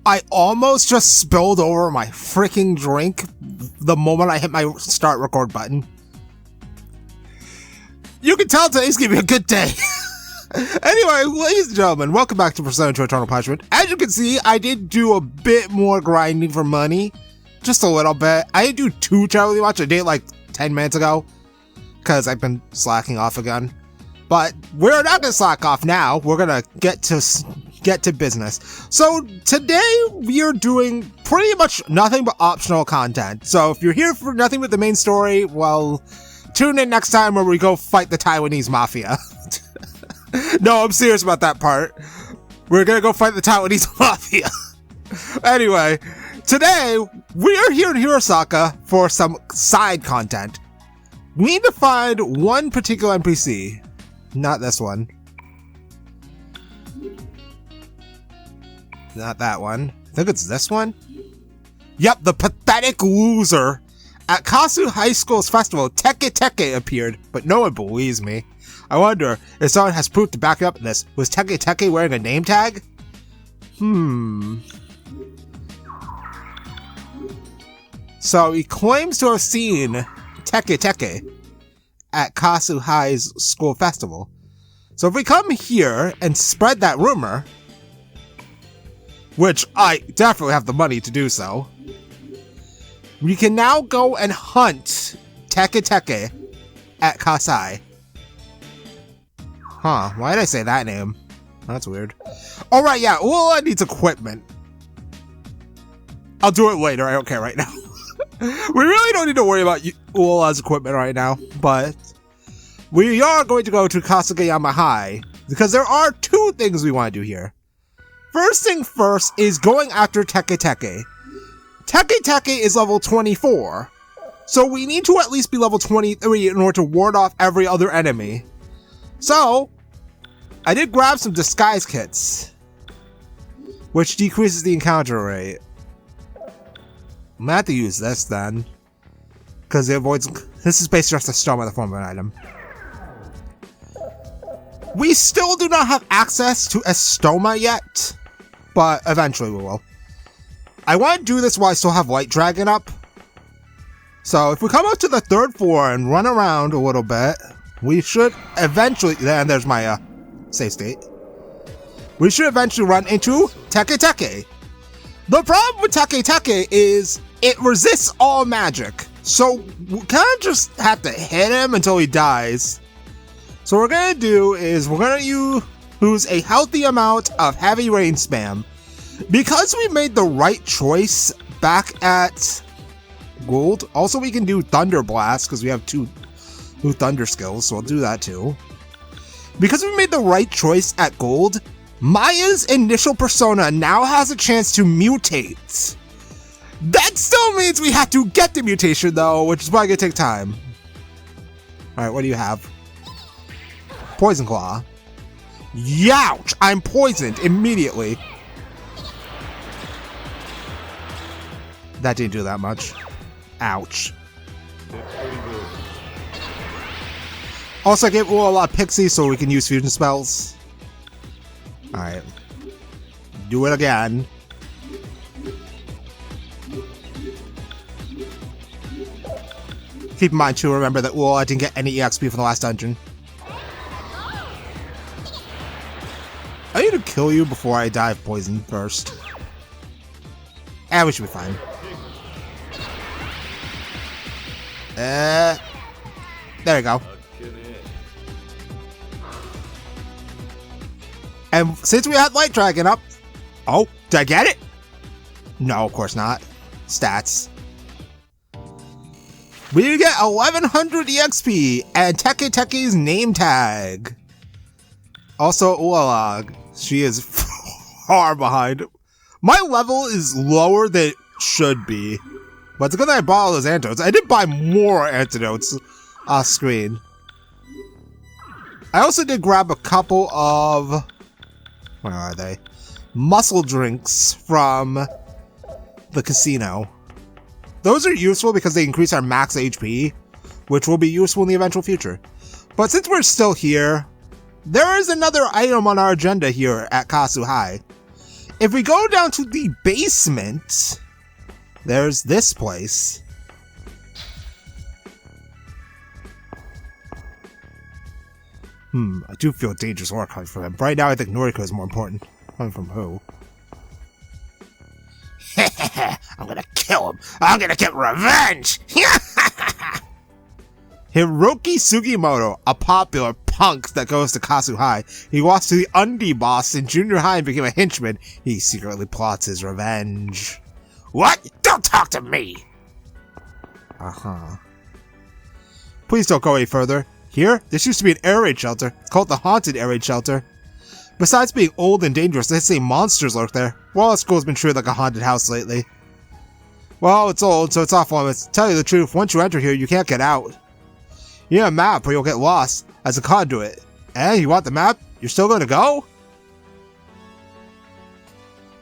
I almost just spilled over my freaking drink the moment I hit my start record button. You can tell today's gonna be a good day. Anyway, ladies and gentlemen, welcome back to Persona 2 Eternal Punishment. As you can see, I did do a bit more grinding for money. Just a little bit. I didn't do too terribly much. I did it like 10 minutes ago. Because I've been slacking off again. But we're not going to slack off now. We're going to get to business. So today we are doing pretty much nothing but optional content. So if you're here for nothing but the main story, well, tune in next time where we go fight the Taiwanese mafia. No, I'm serious about that part. We're gonna go fight the Taiwanese mafia. Anyway, today we are here in Hirosaka for some side content. We need to find one particular NPC. Not this one. Not that one. I think it's this one. Yep, the pathetic loser. At Kasugayama High School's festival, Teke appeared, but no one believes me. I wonder if someone has proof to back up this. Was Teke wearing a name tag? So he claims to have seen Teke at Kasugayama High's school festival. So if we come here and spread that rumor, which I definitely have the money to do so, we can now go and hunt Teke at Kasai. Huh, why did I say that name? That's weird. Alright, yeah, Ula needs equipment. I'll do it later, I don't care right now. We really don't need to worry about Ula's equipment right now, but we are going to go to Kasugayama High, because there are two things we want to do here. First thing first is going after Teke. Teke is level 24, so we need to at least be level 23 in order to ward off every other enemy. So, I did grab some disguise kits, which decreases the encounter rate. I'm gonna have to use this then, because it avoids. This is basically just a stone in the form of an item. We still do not have access to Estoma yet, but eventually we will. I want to do this while I still have Light Dragon up. So if we come up to the third floor and run around a little bit, we should eventually, and there's my save state. We should eventually run into Teke. The problem with Teke is it resists all magic. So we kind of just have to hit him until he dies. So what we're going to do is we're going to use a healthy amount of heavy rain spam. Because we made the right choice back at Gold. Also, we can do Thunder Blast because we have two Thunder skills, so I'll do that too. Because we made the right choice at Gold, Maya's initial persona now has a chance to mutate. That still means we have to get the mutation though, which is probably going to take time. Alright, what do you have? Poison Claw. Youch! I'm poisoned immediately. That didn't do that much. Ouch. Also, I gave Ula a lot of Pixie so we can use fusion spells. Alright. Do it again. Keep in mind too, remember that Ula didn't get any EXP from the last dungeon. I need to kill you before I die of poison first. And we should be fine. There we go. And since we had Light Dragon up... Oh, did I get it? No, of course not. Stats. We get 1100 EXP and Teke's name tag. Also, Ulalog. She is far behind. My level is lower than it should be. But it's good that I bought all those antidotes. I did buy more antidotes off screen. I also did grab a couple of... Where are they? Muscle drinks from the casino. Those are useful because they increase our max HP, which will be useful in the eventual future. But since we're still here, there is another item on our agenda here at Kasugayama High. If we go down to the basement, there's this place. I do feel dangerous aura coming from him. Right now, I think Noriko is more important. Coming from who? I'm gonna kill him. I'm gonna get revenge. Hiroki Sugimoto, a popular punk that goes to Kasugayama High. He walks to the Undie boss in junior high and became a henchman. He secretly plots his revenge. What? Don't talk to me! Please don't go any further. Here, this used to be an air raid shelter. It's called the Haunted Air Raid Shelter. Besides being old and dangerous, they say monsters lurk there. Well, the school's been treated like a haunted house lately. Well, it's old, so it's off limits. To tell you the truth, once you enter here, you can't get out. You need a map or you'll get lost as a conduit. And you want the map? You're still gonna go?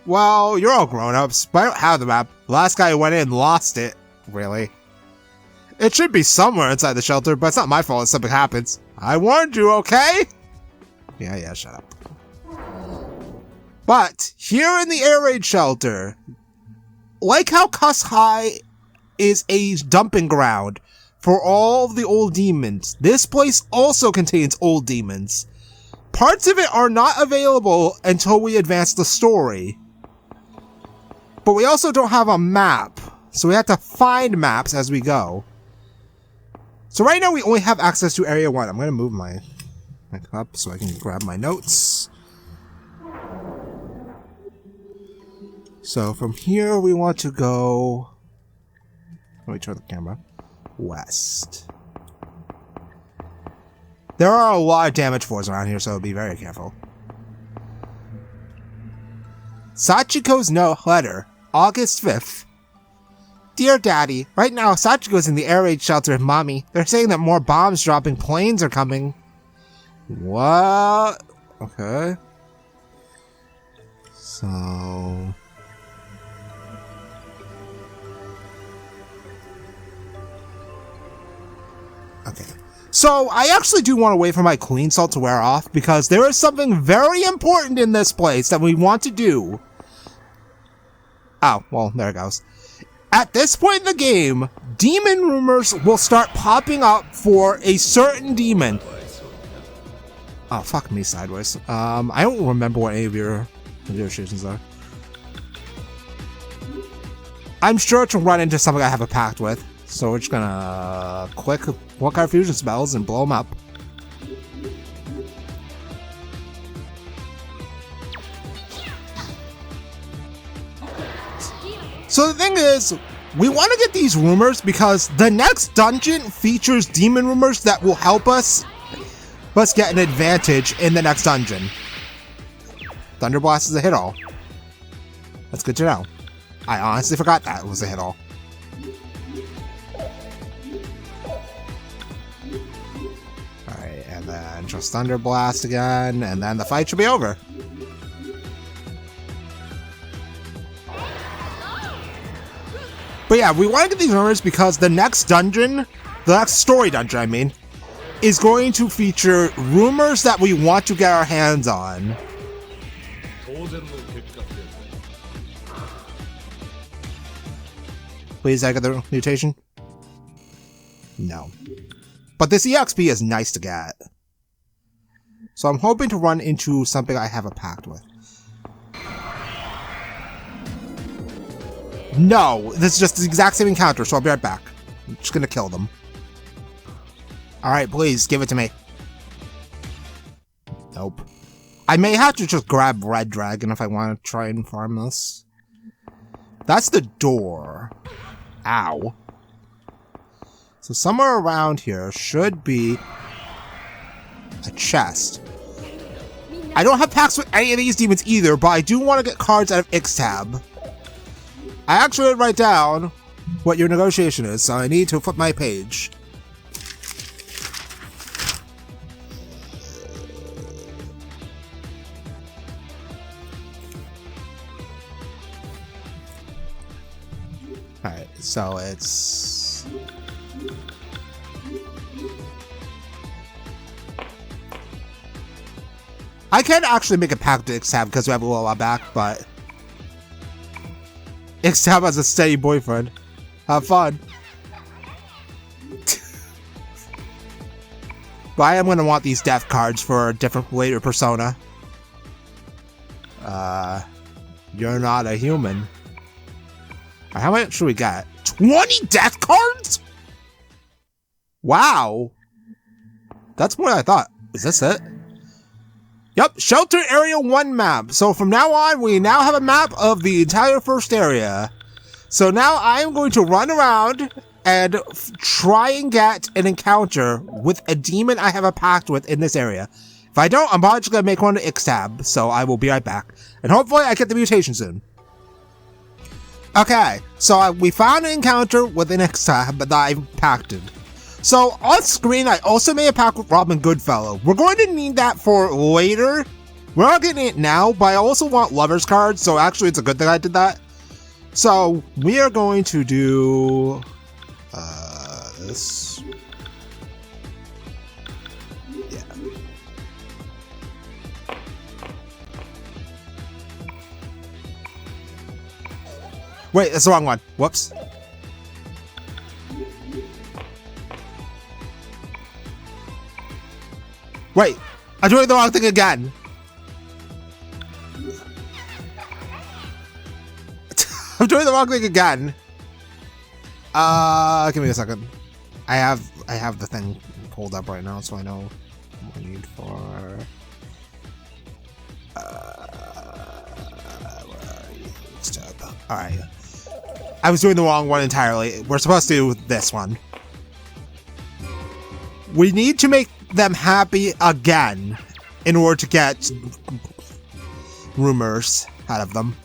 Well, you're all grown-ups, but I don't have the map. The last guy who went in lost it. Really? It should be somewhere inside the shelter, but it's not my fault if something happens. I warned you, okay? Yeah, shut up. But, here in the air raid shelter, like how Kasugayama High is a dumping ground for all of the old demons, this place also contains old demons. Parts of it are not available until we advance the story. But we also don't have a map, so we have to find maps as we go. So right now we only have access to Area 1. I'm going to move my cup so I can grab my notes. So from here we want to go... Let me turn the camera. West. There are a lot of damage floors around here, so be very careful. Sachiko's note letter, August 5th. Dear Daddy, right now Sachiko's in the air raid shelter with Mommy. They're saying that more bombs dropping planes are coming. What? Okay. So... Okay. So, I actually do want to wait for my clean salt to wear off, because there is something very important in this place that we want to do. Oh, well, there it goes. At this point in the game, demon rumors will start popping up for a certain demon. Oh, fuck me sideways. I don't remember what any of your negotiations are. I'm sure to run into something I have a pact with. So we're just gonna click our fusion spells and blow them up. So the thing is, we want to get these rumors because the next dungeon features demon rumors that will help us. Let's get an advantage in the next dungeon. Thunder Blast is a hit-all. That's good to know. I honestly forgot that was a hit-all. Alright, and then just Thunder Blast again, and then the fight should be over. But yeah, we want to get these rumors because the next dungeon, the next story dungeon, I mean, is going to feature rumors that we want to get our hands on. Please, I get the mutation? No. But this EXP is nice to get. So I'm hoping to run into something I have a pact with. No, this is just the exact same encounter, so I'll be right back. I'm just gonna kill them. Alright, please, give it to me. Nope. I may have to just grab Red Dragon if I want to try and farm this. That's the door. Ow. So somewhere around here should be a chest. I don't have packs with any of these demons either, but I do want to get cards out of Ixtab. I actually didn't write down what your negotiation is, so I need to flip my page. Alright, so it's... I can actually make a pact to Ixtab because we have a little while back, but Ixtab as a steady boyfriend. Have fun. But I am going to want these death cards for a different later persona. You're not a human. How much should we get? 20 death cards? Wow. That's more than I thought. Is this it? Yep, Shelter Area 1 map. So from now on, we now have a map of the entire first area. So now I am going to run around and try and get an encounter with a demon I have a pact with in this area. If I don't, I'm probably just going to make one to Ixtab, so I will be right back. And hopefully I get the mutation soon. Okay, so we found an encounter with an Ixtab that I pacted. So on screen, I also made a pact with Robin Goodfellow. We're going to need that for later. We're not getting it now, but I also want Lover's cards, so actually it's a good thing I did that. So we are going to do this. Yeah. Wait, that's the wrong one. Whoops. Wait, I'm doing the wrong thing again. I'm doing the wrong thing again. Give me a second. I have the thing pulled up right now, so I know what I need for. All right. I was doing the wrong one entirely. We're supposed to do this one. We need to make them happy again in order to get rumors out of them.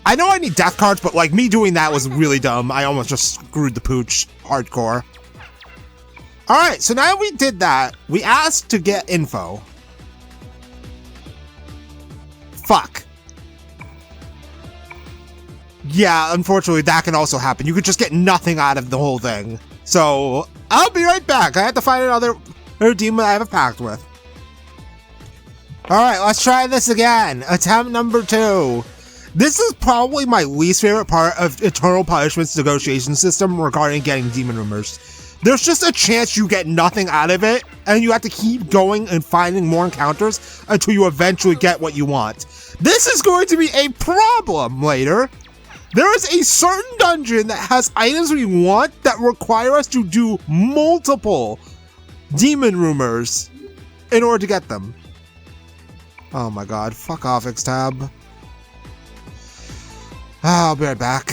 I know I need death cards, but like me doing that was really dumb. I almost just screwed the pooch hardcore. Alright, so now we did that, we asked to get info. Fuck. Yeah, unfortunately that can also happen. You could just get nothing out of the whole thing. So, I'll be right back. I have to find another demon I have a pact with. Alright, let's try this again. Attempt number 2. This is probably my least favorite part of Eternal Punishment's negotiation system regarding getting demon rumors. There's just a chance you get nothing out of it, and you have to keep going and finding more encounters until you eventually get what you want. This is going to be a problem later. There is a certain dungeon that has items we want that require us to do multiple demon rumors in order to get them. Oh my god, fuck off, Ixtab. I'll be right back.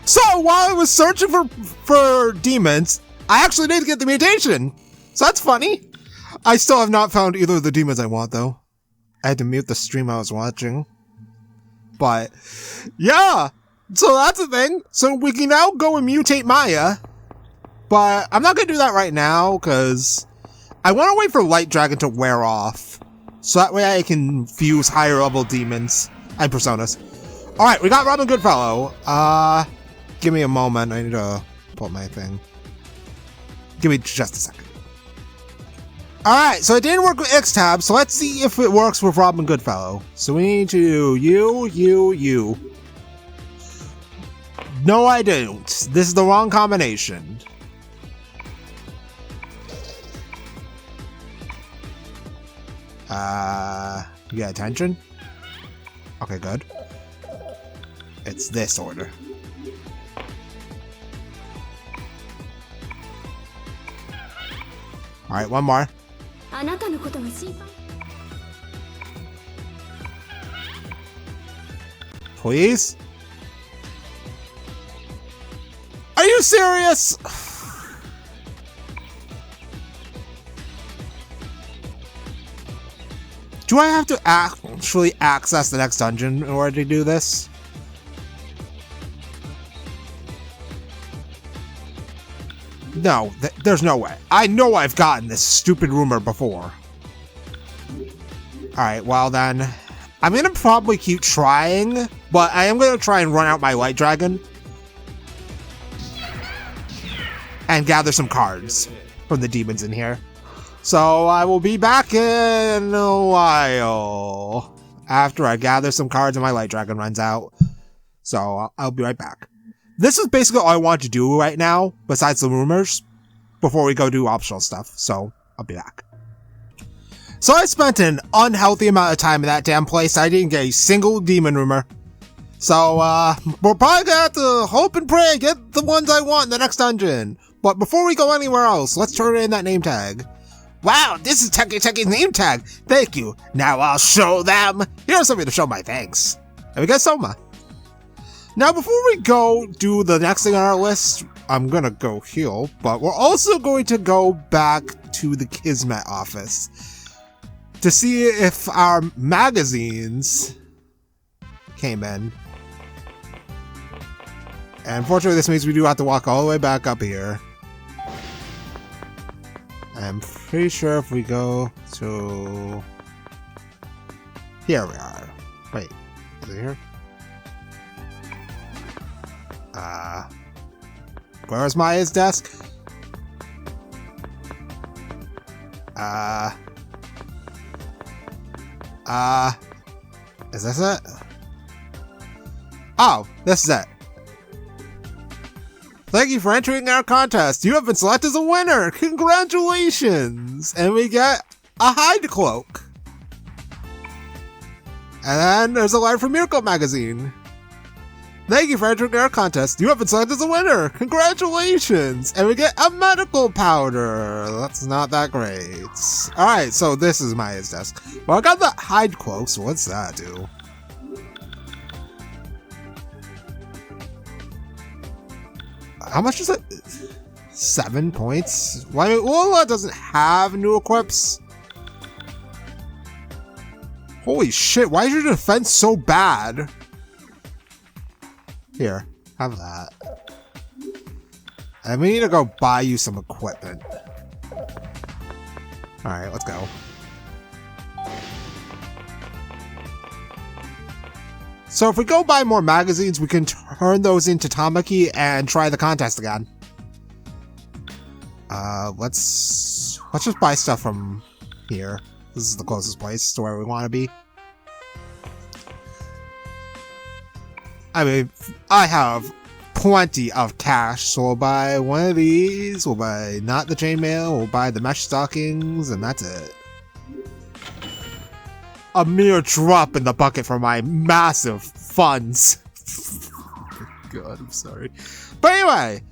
So, while I was searching for demons, I actually need to get the mutation. So that's funny. I still have not found either of the demons I want, though. I had to mute the stream I was watching. But, yeah. So that's the thing. So we can now go and mutate Maya. But I'm not going to do that right now, because I want to wait for Light Dragon to wear off. So that way I can fuse higher level demons and personas. Alright, we got Robin Goodfellow. Give me a moment. I need to pull up my thing. Give me just a second. Alright, so it didn't work with Ixtab, so let's see if it works with Robin Goodfellow. So we need to do you. No, I don't. This is the wrong combination. You got attention? Okay, good. It's this order. Alright, one more. Please? Are you serious? Do I have to actually access the next dungeon in order to do this? No, there's no way. I know I've gotten this stupid rumor before. Alright, well then, I'm gonna probably keep trying, but I am gonna try and run out my Light Dragon and gather some cards from the demons in here. So I will be back in a while. after I gather some cards and my Light Dragon runs out. So I'll be right back. This is basically all I want to do right now, besides the rumors, before we go do optional stuff. So I'll be back. So I spent an unhealthy amount of time in that damn place. I didn't get a single demon rumor. So, we're probably gonna have to hope and pray and get the ones I want in the next dungeon. But before we go anywhere else, let's turn in that name tag. Wow, this is Teki's name tag. Thank you. Now I'll show them. Here's something to show my thanks. And we got Soma. Now, before we go do the next thing on our list, I'm gonna go heal, but we're also going to go back to the Kismet office to see if our magazines came in. And unfortunately, this means we do have to walk all the way back up here. I'm pretty sure if we go to... Here we are. Wait, is it here? Where's Maya's desk? Is this it? Oh, this is it. Thank you for entering our contest. You have been selected as a winner. Congratulations. And we get a hide cloak. And then there's a letter from Miracle Magazine. Thank you for entering our contest. You have been selected as a winner. Congratulations. And we get a medical powder. That's not that great. Alright, so this is Maya's desk. Well, I got the hide cloak, so what's that do? How much is it? 7 points? Why Lola doesn't have new equips? Holy shit, why is your defense so bad? Here, have that. And we need to go buy you some equipment. Alright, let's go. So if we go buy more magazines, we can turn those into Tamaki and try the contest again. Let's just buy stuff from here. This is the closest place to where we want to be. I mean, I have plenty of cash, so we'll buy one of these, we'll buy not the chainmail, we'll buy the mesh stockings, and that's it. A mere drop in the bucket for my massive funds. God, I'm sorry. But anyway,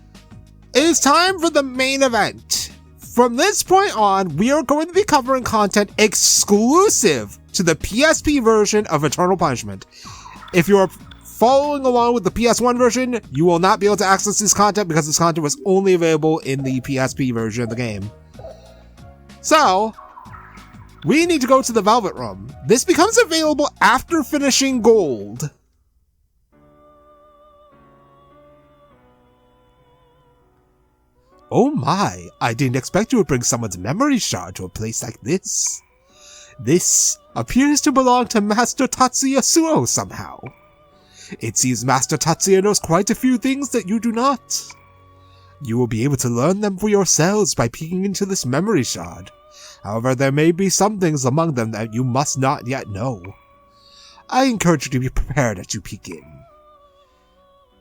it is time for the main event. From this point on, we are going to be covering content exclusive to the PSP version of Eternal Punishment. If you're following along with the PS1 version, you will not be able to access this content because this content was only available in the PSP version of the game. So, we need to go to the Velvet Room. This becomes available after finishing Gold. Oh my, I didn't expect you would bring someone's memory shard to a place like this. This appears to belong to Master Tatsuya Suo somehow. It seems Master Tatsuya knows quite a few things that you do not. You will be able to learn them for yourselves by peeking into this memory shard. However, there may be some things among them that you must not yet know. I encourage you to be prepared as you peek in.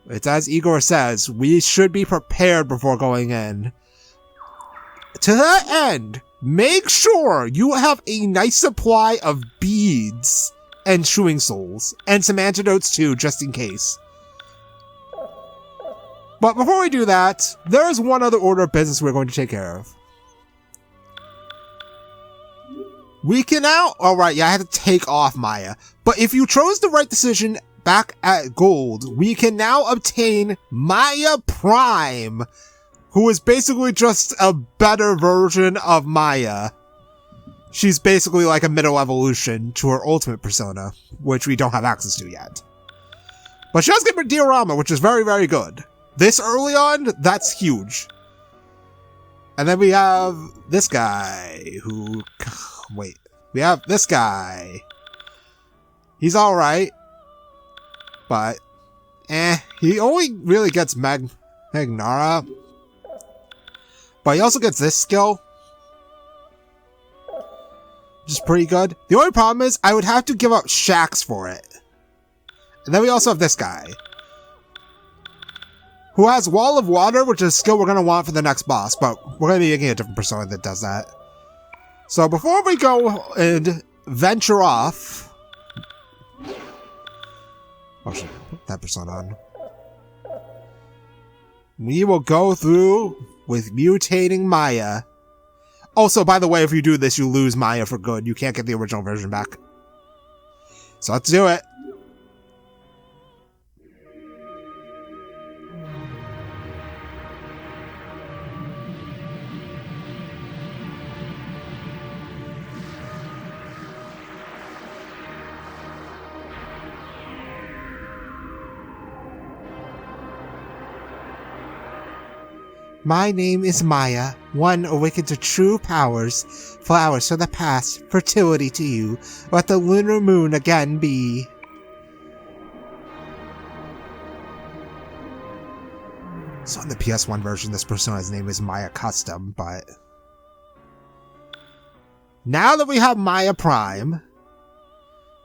It's as Igor says, we should be prepared before going in. To that end, make sure you have a nice supply of beads and chewing souls, and some antidotes too, just in case. But before we do that, there is one other order of business we're going to take care of. We can now... Alright, yeah, I had to take off Maya. But if you chose the right decision back at Gold, we can now obtain Maya Prime, who is basically just a better version of Maya. She's basically like a middle evolution to her ultimate persona, which we don't have access to yet. But she does get her diorama, which is very, very good. This early on, that's huge. And then we have this guy who... Wait. We have this guy. He's alright. But, he only really gets Magnara. But he also gets this skill. which is pretty good. The only problem is I would have to give up Shax for it. And then we also have this guy, who has Wall of Water, which is a skill we're going to want for the next boss, but we're going to be making a different persona that does that. So before we go and venture off... Oh shit, put that persona on. We will go through with mutating Maya. Also, by the way, if you do this, you lose Maya for good. You can't get the original version back. So let's do it. My name is Maya, one awakened to true powers. Flowers for the past, fertility to you. Let the lunar moon again be. So in the PS1 version, this persona's name is Maya Custom, but... Now that we have Maya Prime,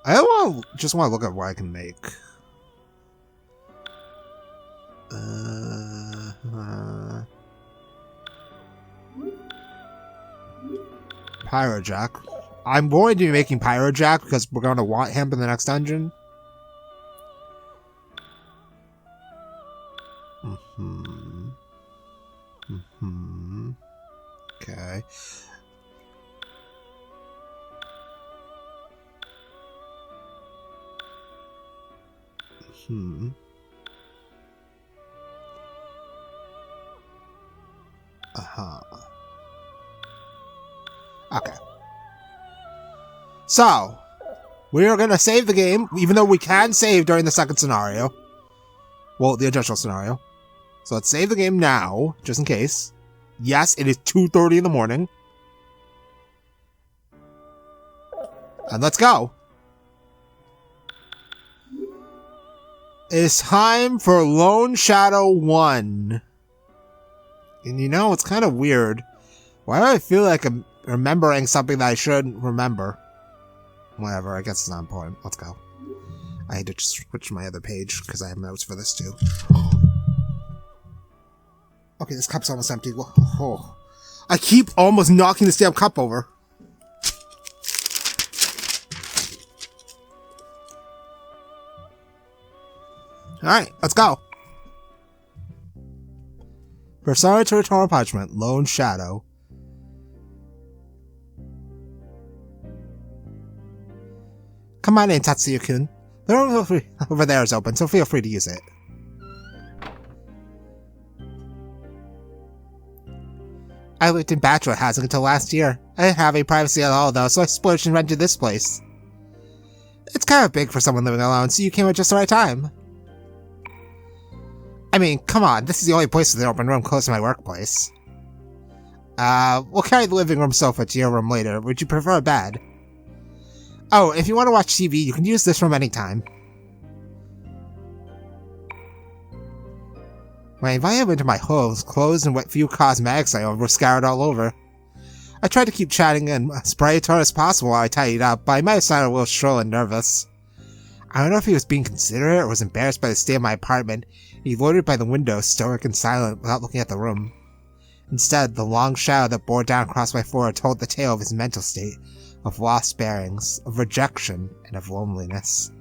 I just want to look at what I can make. Pyrojack. I'm going to be making Pyrojack because we're going to want him in the next dungeon. Okay. Okay. So, we are going to save the game, even though we can save during the second scenario. Well, the additional scenario. So let's save the game now, just in case. Yes, it is 2:30 in the morning. And let's go. It's time for Lone Shadow 1. And you know, it's kind of weird. Why do I feel like I'm remembering something that I shouldn't remember? Whatever, I guess it's not important. Let's go. I had to switch my other page because I have notes for this too. Okay, this cup's almost empty. Oh. I keep almost knocking this damn cup over. Alright, let's go. Persona to Eternal Punishment, Lone Shadow. Come on in, Tatsuya-kun. The room over there is open, so feel free to use it. I lived in bachelor housing until last year. I didn't have any privacy at all, though, so I splurged and rented this place. It's kind of big for someone living alone, so you came at just the right time. I mean, come on, this is the only place with an open room close to my workplace. We'll carry the living room sofa to your room later. Would you prefer a bed? Oh, if you want to watch TV, you can use this room anytime. When I invited him into my home, clothes and what few cosmetics I owned were scattered all over. I tried to keep chatting and as bright as possible while I tidied up, but I might have sounded a little shrill and nervous. I don't know if he was being considerate or was embarrassed by the state of my apartment. He loitered by the window, stoic and silent, without looking at the room. Instead, the long shadow that bore down across my forehead told the tale of his mental state, of lost bearings, of rejection, and of loneliness.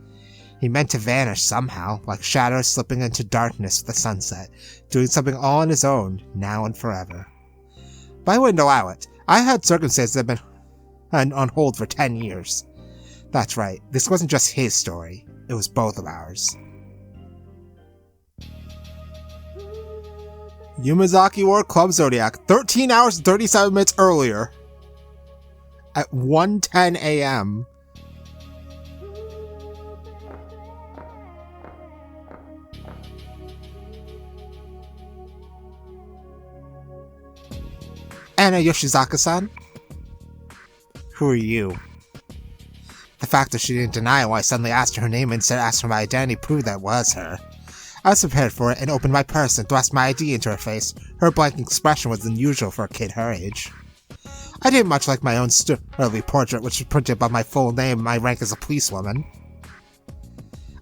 He meant to vanish somehow, like shadows slipping into darkness with the sunset, doing something all on his own, now and forever. But I wouldn't allow it. I had circumstances that had been on hold for 10 years. That's right, this wasn't just his story, it was both of ours. Yumazaki War Club Zodiac, 13 hours and 37 minutes earlier. At 1:10 a.m. Anna Yoshizaka-san? Who are you? The fact that she didn't deny it when I suddenly asked her name and instead asked for my identity proved that it was her. I was prepared for it and opened my purse and thrust my ID into her face. Her blank expression was unusual for a kid her age. I didn't much like my own early portrait, which was printed above my full name and my rank as a policewoman.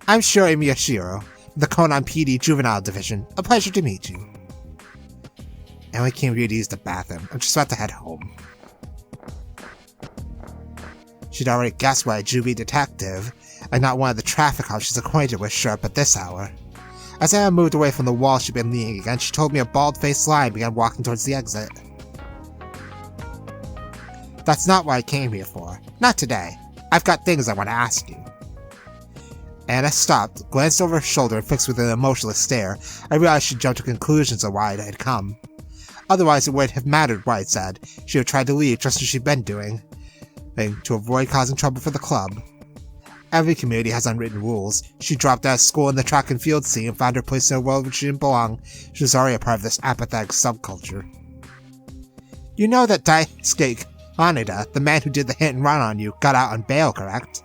I'm Shuri Miyashiro, the Konan PD Juvenile Division. A pleasure to meet you. I only came here to use the bathroom. I'm just about to head home. She'd already guessed why a juvie detective, and not one of the traffic cops she's acquainted with, showed up at this hour. As I moved away from the wall she'd been leaning against, she told me a bald-faced lie and began walking towards the exit. That's not what I came here for. Not today. I've got things I want to ask you. Anna stopped, glanced over her shoulder, and fixed with an emotionless stare. I realized she'd jumped to conclusions of why it had come. Otherwise, it wouldn't have mattered what I'd said. She would have tried to leave just as she'd been doing, to avoid causing trouble for the club. Every community has unwritten rules. She dropped out of school in the track and field scene and found her place in a world where she didn't belong. She was already a part of this apathetic subculture. You know that Daisuke Haneda, the man who did the hit and run on you, got out on bail, correct?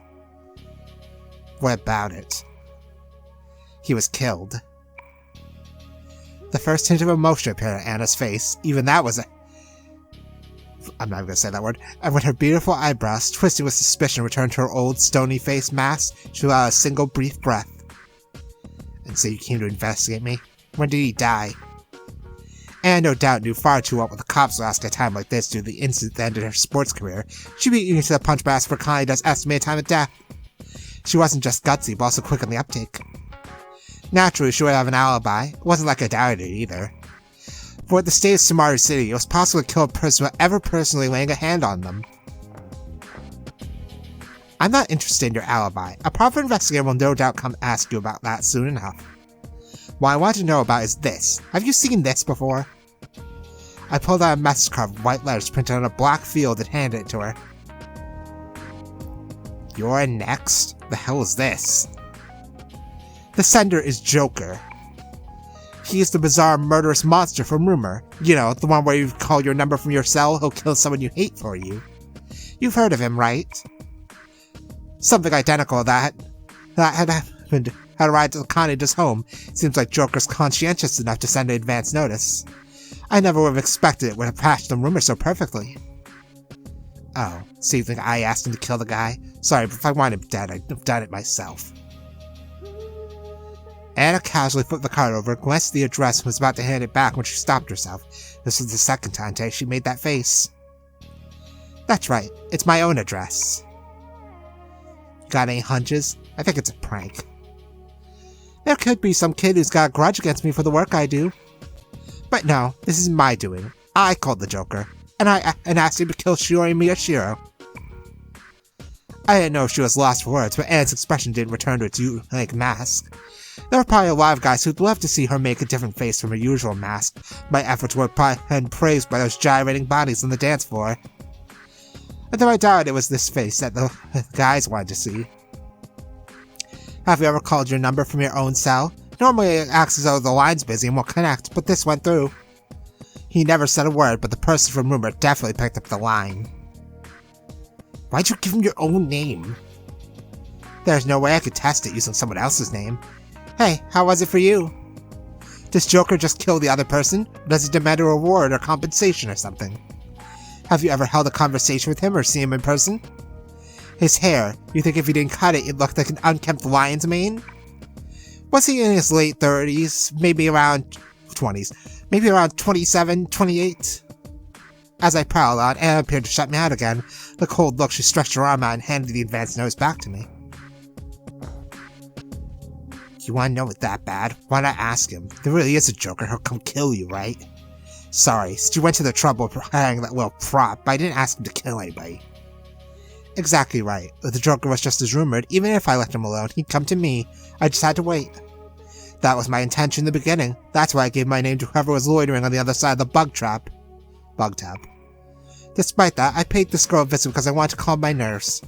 What about it? He was killed. The first hint of emotion appeared on Anna's face. Even that was I'm not going to say that word. And when her beautiful eyebrows, twisting with suspicion, returned to her old, stony-faced mask, she allowed a single brief breath. And so you came to investigate me? When did he die? Anna no doubt knew far too well what the cops would ask at a time like this due to the incident that ended her sports career. She'd be eating to the punch basket for Connie does estimated time of death. She wasn't just gutsy, but also quick on the uptake. Naturally, she would have an alibi. It wasn't like I doubted it either. For at the state of Samaru City, it was possible to kill a person without ever personally laying a hand on them. I'm not interested in your alibi. A proper investigator will no doubt come ask you about that soon enough. What I want to know about is this. Have you seen this before? I pulled out a message card with white letters printed on a black field and handed it to her. You're next? The hell is this? The sender is Joker. He is the bizarre, murderous monster from Rumor. You know, the one where you call your number from your cell, he'll kill someone you hate for you. You've heard of him, right? Something identical to that had happened, had arrived at Kaneda's home. Seems like Joker's conscientious enough to send an advance notice. I never would have expected it would have patched the Rumor so perfectly. Oh, so you think I asked him to kill the guy? Sorry, but if I want him dead, I'd have done it myself. Anna casually flipped the card over, glanced at the address, and was about to hand it back when she stopped herself. This was the second time today she made that face. That's right, it's my own address. Got any hunches? I think it's a prank. There could be some kid who's got a grudge against me for the work I do. But no, this is my doing. I called the Joker, and asked him to kill Shuri Miyashiro. I didn't know if she was lost for words, but Anna's expression didn't return to its unique mask. There were probably a lot of guys who'd love to see her make a different face from her usual mask. My efforts were probably praised by those gyrating bodies on the dance floor. Although I doubted it was this face that the guys wanted to see. Have you ever called your number from your own cell? Normally it acts as though the line's busy and won't connect, but this went through. He never said a word, but the person from Rumor definitely picked up the line. Why'd you give him your own name? There's no way I could test it using someone else's name. Hey, how was it for you? Does Joker just kill the other person? Or does he demand a reward or compensation or something? Have you ever held a conversation with him or seen him in person? His hair, you think if he didn't cut it, it looked like an unkempt lion's mane? Was he in his late 30s? Maybe around 20s? Maybe around 27, 28? As I prowled on, Anna appeared to shut me out again. The cold look, she stretched her arm out and handed the advance notice back to me. You want to know it that bad? Why not ask him? There really is a Joker, he'll come kill you, right? Sorry, since you went to the trouble of hiring that little prop, but I didn't ask him to kill anybody. Exactly right. If the Joker was just as rumored, even if I left him alone, he'd come to me. I just had to wait. That was my intention in the beginning. That's why I gave my name to whoever was loitering on the other side of the bug trap. Bug tab. Despite that, I paid this girl a visit because I wanted to calm my nerves.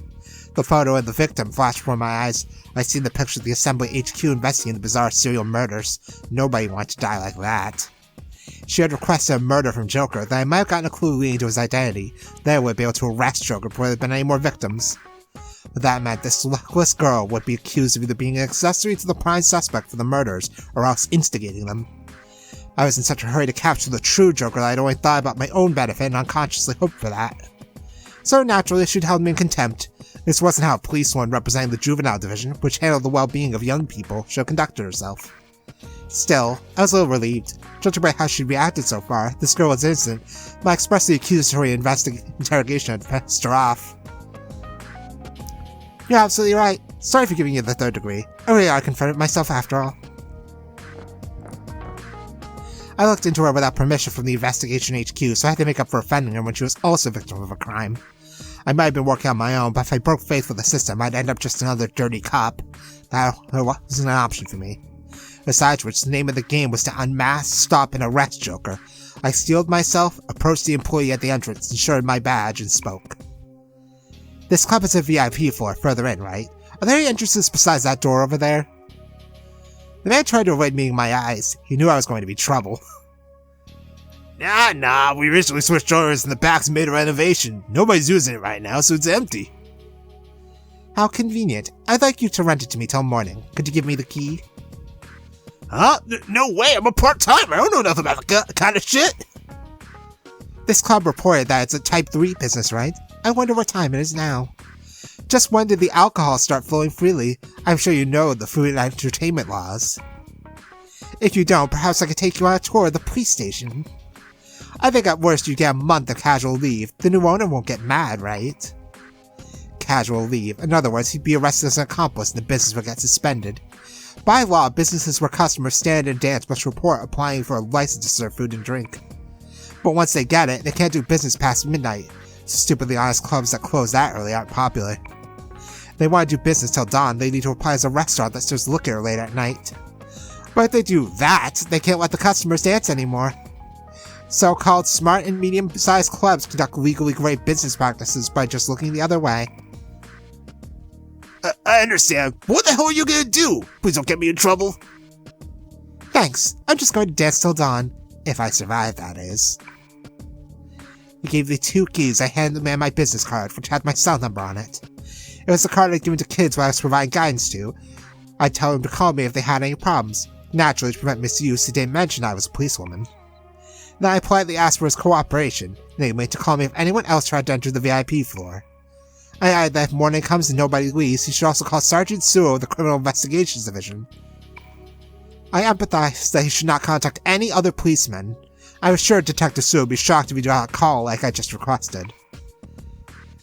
The photo of the victim flashed before my eyes. I seen the picture of the Assembly HQ investigating the bizarre serial murders. Nobody wanted to die like that. She had requested a murder from Joker, that I might have gotten a clue leading to his identity. Then I would be able to arrest Joker before there had been any more victims. But that meant this luckless girl would be accused of either being an accessory to the prime suspect for the murders, or else instigating them. I was in such a hurry to capture the true Joker that I'd only thought about my own benefit and unconsciously hoped for that. So naturally she held me in contempt. This wasn't how a policewoman representing the juvenile division, which handled the well-being of young people, should have conducted herself. Still, I was a little relieved. Judging by how she reacted so far, this girl was innocent. My expressly accusatory interrogation had pissed her off. You're absolutely right. Sorry for giving you the 3rd degree. I really ought to confront it myself after all. I looked into her without permission from the investigation HQ, so I had to make up for offending her when she was also a victim of a crime. I might have been working on my own, but if I broke faith with the system, I'd end up just another dirty cop. That wasn't an option for me. Besides which, the name of the game was to unmask, stop, and arrest Joker. I steeled myself, approached the employee at the entrance, ensured my badge, and spoke. This club is a VIP floor further in, right? Are there any entrances besides that door over there? The man tried to avoid meeting my eyes. He knew I was going to be trouble. Nah, we recently switched owners and the back's made a renovation. Nobody's using it right now, so it's empty. How convenient. I'd like you to rent it to me till morning. Could you give me the key? Huh? No way, I'm a part-timer. I don't know nothing about that kind of shit. This club reported that it's a Type 3 business, right? I wonder what time it is now. Just when did the alcohol start flowing freely? I'm sure you know the food and entertainment laws. If you don't, perhaps I could take you on a tour of the police station. I think at worst you get a month of casual leave. The new owner won't get mad, right? Casual leave. In other words, he'd be arrested as an accomplice and the business would get suspended. By law, businesses where customers stand and dance must report applying for a license to serve food and drink. But once they get it, they can't do business past midnight. So stupidly honest clubs that close that early aren't popular. They want to do business till dawn, they need to apply as a restaurant that serves liquor late at night. But if they do that, they can't let the customers dance anymore. So-called smart and medium-sized clubs conduct legally great business practices by just looking the other way. I understand. What the hell are you gonna do? Please don't get me in trouble. Thanks. I'm just going to dance till dawn. If I survive, that is. He gave me 2 keys. I handed the man my business card, which had my cell number on it. It was the card I'd given to kids when I was providing guidance to. I'd tell them to call me if they had any problems. Naturally, to prevent misuse, he didn't mention I was a policewoman. Then I politely asked for his cooperation, namely to call me if anyone else tried to enter the VIP floor. I added that if morning comes and nobody leaves, he should also call Sergeant Suo of the Criminal Investigations Division. I empathized that he should not contact any other policemen. I was sure Detective Suo would be shocked if he did not call like I just requested.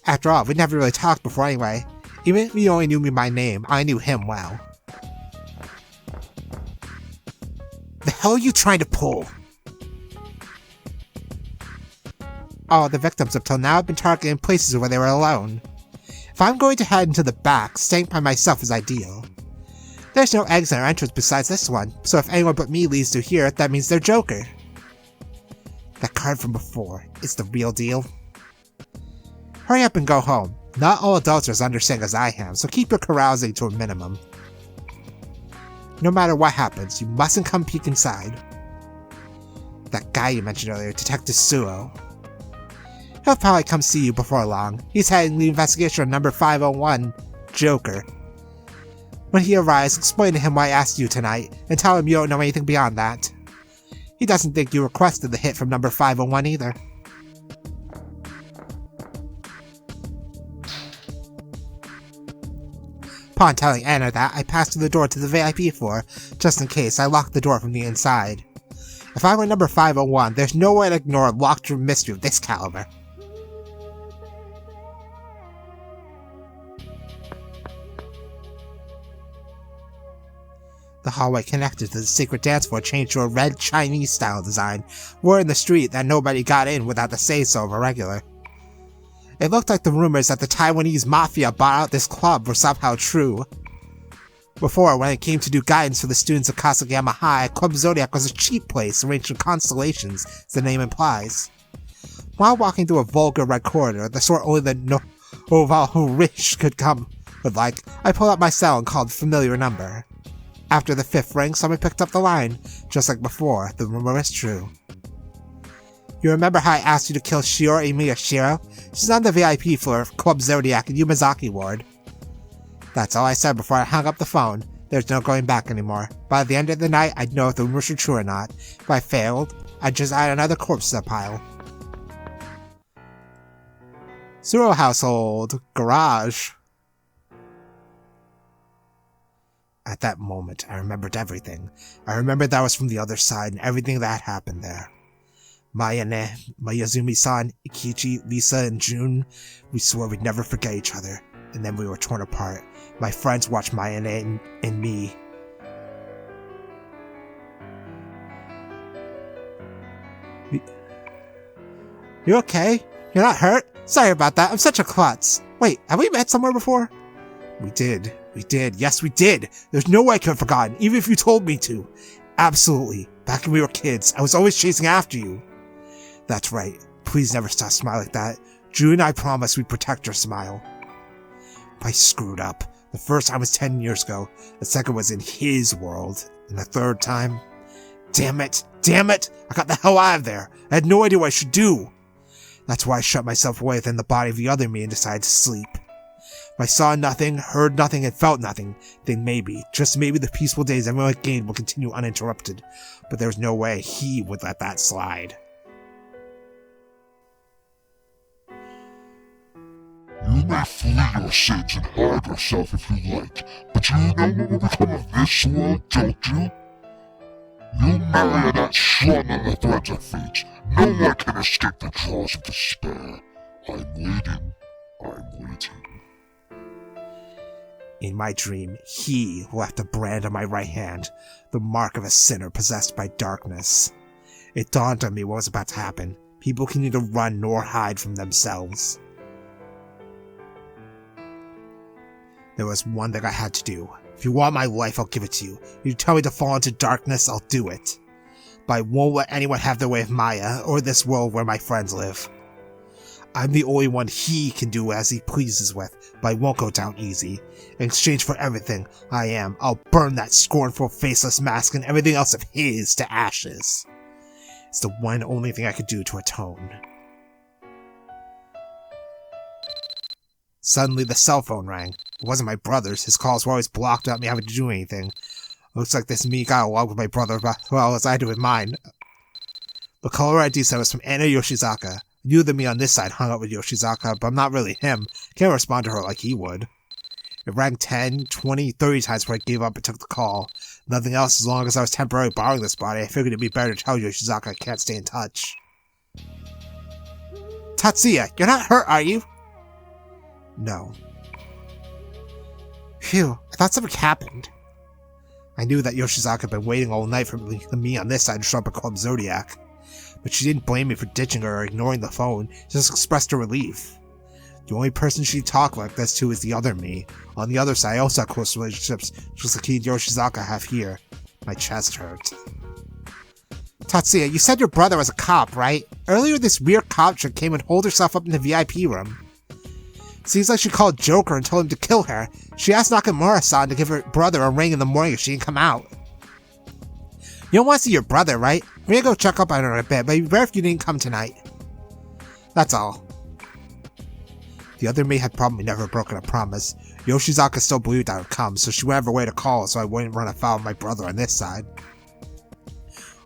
After all, we never really talked before anyway. Even if he only knew me by name, I knew him well. The hell are you trying to pull? All the victims up till now have been targeted in places where they were alone. If I'm going to head into the back, staying by myself is ideal. There's no exit or entrance besides this one, so if anyone but me leads through here, that means they're Joker. That card from before, it's the real deal. Hurry up and go home. Not all adults are as understanding as I am, so keep your carousing to a minimum. No matter what happens, you mustn't come peek inside. That guy you mentioned earlier, Detective Suo. He'll probably come see you before long. He's heading the investigation on number 501, Joker. When he arrives, explain to him why I asked you tonight, and tell him you don't know anything beyond that. He doesn't think you requested the hit from number 501 either. Upon telling Anna that, I passed through the door to the VIP floor. Just in case, I locked the door from the inside. If I were number 501, there's no way to ignore a locked room mystery of this caliber. The hallway connected to the secret dance floor changed to a red Chinese-style design. Word in the street that nobody got in without the say-so of a regular. It looked like the rumors that the Taiwanese mafia bought out this club were somehow true. Before, when it came to do guidance for the students of Kasugayama High, Club Zodiac was a cheap place arranged in constellations, as the name implies. While walking through a vulgar red corridor, the sort only the novel who rich could come with like, I pulled out my cell and called a familiar number. After the 5th ring, someone picked up the line. Just like before, the rumor is true. You remember how I asked you to kill Shiori Miyashiro? She's on the VIP floor of Club Zodiac in Yumazaki Ward. That's all I said before I hung up the phone. There's no going back anymore. By the end of the night, I'd know if the rumors were true or not. If I failed, I'd just add another corpse to the pile. Zero household. Garage. At that moment, I remembered everything. I remembered that I was from the other side and everything that happened there. Mayane, Mayazumi-san, Ikichi, Lisa, and June, we swore we'd never forget each other, and then we were torn apart. My friends watched Mayane and me. You okay? You're not hurt? Sorry about that, I'm such a klutz. Wait, have we met somewhere before? We did. Yes, we did. There's no way I could have forgotten, even if you told me to. Absolutely. Back when we were kids, I was always chasing after you. That's right. Please never stop smiling like that. June and I promised we'd protect your smile. I screwed up. The first time was 10 years ago. The second was in his world. And the third time... Damn it! I got the hell out of there! I had no idea what I should do! That's why I shut myself away within the body of the other me and decided to sleep. If I saw nothing, heard nothing, and felt nothing, then maybe, just maybe the peaceful days everyone had gained would continue uninterrupted. But there was no way he would let that slide. You may flee your sins and hide yourself if you like, but you know what will become of this world, don't you? You marry that slum on the threads of fate. No one can escape the jaws of despair. I'm waiting. In my dream, he left a brand on my right hand, the mark of a sinner possessed by darkness. It dawned on me what was about to happen. People can neither run nor hide from themselves. There was one thing I had to do. If you want my life, I'll give it to you. If you tell me to fall into darkness, I'll do it. But I won't let anyone have their way of Maya, or this world where my friends live. I'm the only one he can do as he pleases with, but I won't go down easy. In exchange for everything I'll burn that scornful, faceless mask and everything else of his to ashes. It's the one only thing I could do to atone. Suddenly the cell phone rang. It wasn't my brother's. His calls were always blocked without me having to do anything. Looks like this me got along with my brother about as well as I do with mine. The caller ID said was from Anna Yoshizaka. I knew that me on this side hung out with Yoshizaka, but I'm not really him. Can't respond to her like he would. It rang 10, 20, 30 times before I gave up and took the call. Nothing else as long as I was temporarily borrowing this body. I figured it'd be better to tell Yoshizaka I can't stay in touch. Tatsuya, you're not hurt, are you? No. Phew, I thought something happened. I knew that Yoshizaka had been waiting all night for me on this side to show up at Club Zodiac. But she didn't blame me for ditching her or ignoring the phone, she just expressed her relief. The only person she'd talk like this to is the other me. On the other side, I also have close relationships, just like he and Yoshizaka have here. My chest hurt. Tatsuya, you said your brother was a cop, right? Earlier this weird cop chick came and holed herself up in the VIP room. Seems like she called Joker and told him to kill her. She asked Nakamura-san to give her brother a ring in the morning if she didn't come out. You don't want to see your brother, right? We're gonna go check up on her in a bit, but it'd be better if you didn't come tonight. That's all. The other me had probably never broken a promise. Yoshizaka still believed I would come, so she went out of her way to call so I wouldn't run afoul of my brother on this side.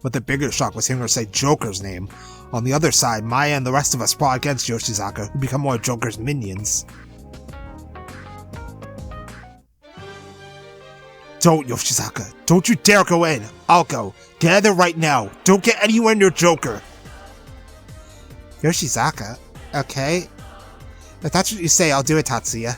But the bigger shock was hearing her say Joker's name. On the other side, Maya and the rest of us fought against Yoshizaka, who become one of Joker's minions. Don't, Yoshizaka. Don't you dare go in. I'll go. Get out of there right now. Don't get anywhere near Joker. Yoshizaka? Okay. If that's what you say, I'll do it, Tatsuya.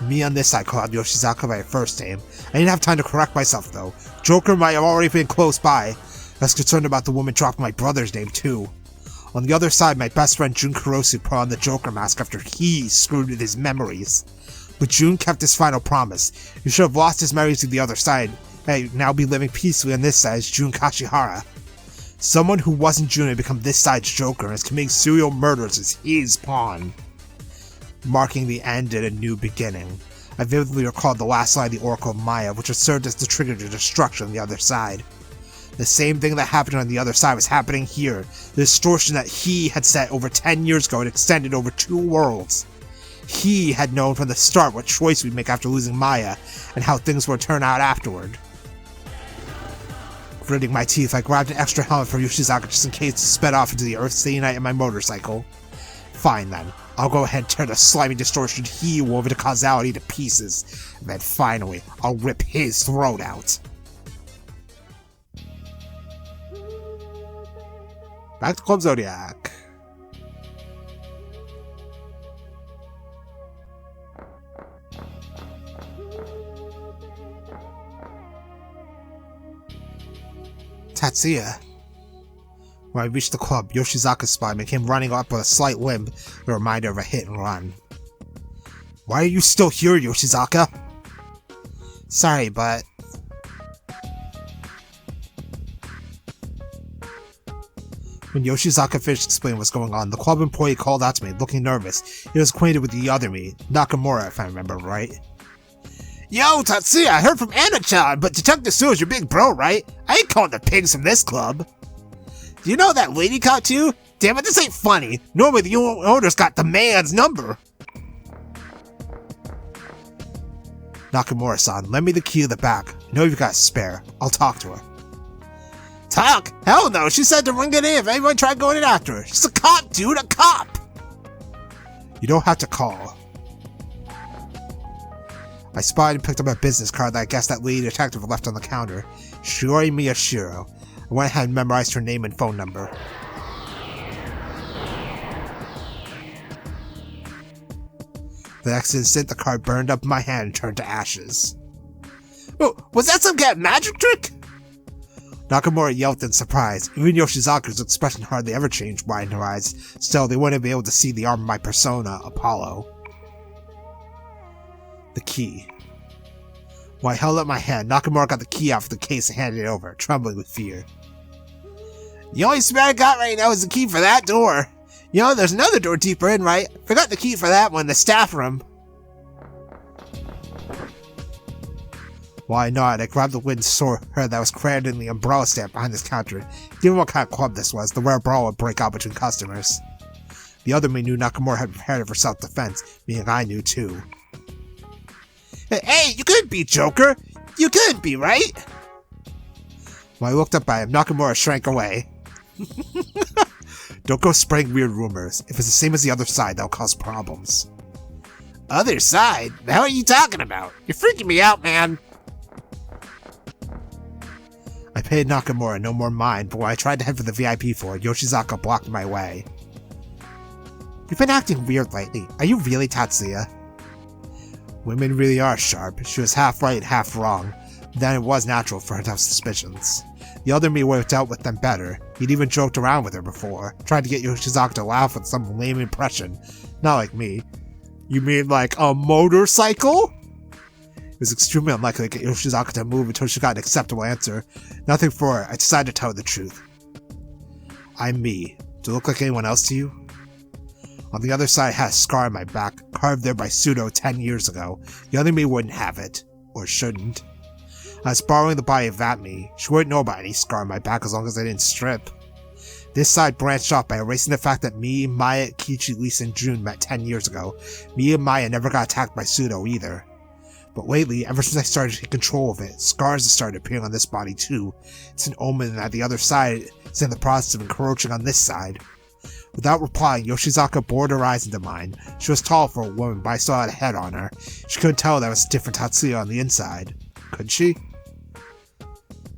Me on this side called Yoshizaka by her first name. I didn't have time to correct myself, though. Joker might have already been close by. I was concerned about the woman dropping my brother's name, too. On the other side, my best friend Jun Kurosu put on the Joker mask after he screwed with his memories. But Jun kept his final promise. He should have lost his memories to the other side, and now be living peacefully on this side as Jun Kashihara. Someone who wasn't Jun had become this side's Joker and is committing serial murders as his pawn. Marking the end and a new beginning. I vividly recalled the last line of the Oracle of Maya, which had served as the trigger to destruction on the other side. The same thing that happened on the other side was happening here. The distortion that he had set over 10 years ago had extended over 2 worlds. He had known from the start what choice we'd make after losing Maya, and how things would turn out afterward. Gritting my teeth, I grabbed an extra helmet for Yoshizaka just in case it sped off into the earth, staying night in my motorcycle. Fine then. I'll go ahead and tear the slimy distortion he wove into causality to pieces. And then finally, I'll rip his throat out. Back to Club Zodiac. Tatsuya. When I reached the club, Yoshizaka's spine came running up with a slight limp, a reminder of a hit and run. Why are you still here, Yoshizaka? Sorry, but... When Yoshizaka finished explaining what's going on, the club employee called out to me, looking nervous. He was acquainted with the other me, Nakamura, if I remember right. Yo, Tatsuya, I heard from Anna-chan, but Detective Suo's your big bro, right? I ain't calling the pigs from this club. Do you know that lady caught too? Damn it, this ain't funny. Normally the owner's got the man's number. Nakamura-san, lend me the key to the back. I know you've got a spare. I'll talk to her. Talk? Hell no, she said to ring it in if anyone tried going in after her. She's a cop, dude, a cop! You don't have to call. I spotted and picked up a business card that I guess that lady detective left on the counter. Shiori Miyashiro. I went ahead and memorized her name and phone number. The next instant, the card burned up in my hand and turned to ashes. Oh, was that some kind of magic trick? Nakamura yelped in surprise. Even Yoshizaka's expression hardly ever changed wide in her eyes. Still, they wouldn't be able to see the arm of my persona, Apollo. The key. When I held up my hand, Nakamura got the key out of the case and handed it over, trembling with fear. The only spare I got right now is the key for that door. You know, there's another door deeper in, right? Forgot the key for that one, the staff room. While I nodded, I grabbed the wooden sword that was crammed in the umbrella stand behind this counter. Given what kind of club this was, the rare brawl would break out between customers. The other me knew Nakamura had prepared for self-defense, meaning I knew too. Hey, you couldn't be Joker! You couldn't be, right? When I looked up at him, Nakamura shrank away. Don't go spreading weird rumors. If it's the same as the other side, that'll cause problems. Other side? The hell are you talking about? You're freaking me out, man! I paid Nakamura no more mind, but when I tried to head for the VIP floor, Yoshizaka blocked my way. You've been acting weird lately. Are you really Tatsuya? Women really are sharp. She was half right, half wrong. Then it was natural for her to have suspicions. The other me would have dealt with them better. He'd even joked around with her before, tried to get Yoshizaka to laugh with some lame impression. Not like me. You mean like a motorcycle? It was extremely unlikely to get Yoshizaka to move until she got an acceptable answer. Nothing for it, I decided to tell her the truth. I'm me. Do I look like anyone else to you? On the other side, I had a scar on my back, carved there by Pseudo 10 years ago. The other me wouldn't have it. Or shouldn't. I was borrowing the body of that me. She wouldn't know about any scar on my back as long as I didn't strip. This side branched off by erasing the fact that me, Maya, Kichi, Lisa, and June met 10 years ago. Me and Maya never got attacked by Pseudo either. But lately, ever since I started to take control of it, scars have started appearing on this body too. It's an omen that the other side is in the process of encroaching on this side. Without replying, Yoshizaka bored her eyes into mine. She was tall for a woman, but I still had a head on her. She couldn't tell there was a different Tatsuya on the inside. Could she?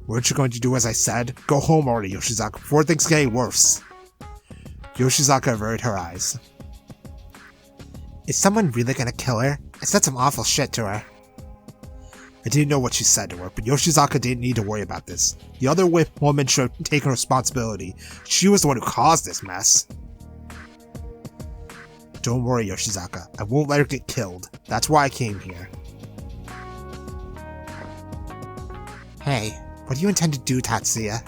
Weren't you going to do as I said? Go home already, Yoshizaka, before things get any worse. Yoshizaka averted her eyes. Is someone really gonna kill her? I said some awful shit to her. I didn't know what she said to her, but Yoshizaka didn't need to worry about this. The other woman should have taken responsibility. She was the one who caused this mess. Don't worry, Yoshizaka. I won't let her get killed. That's why I came here. Hey, what do you intend to do, Tatsuya?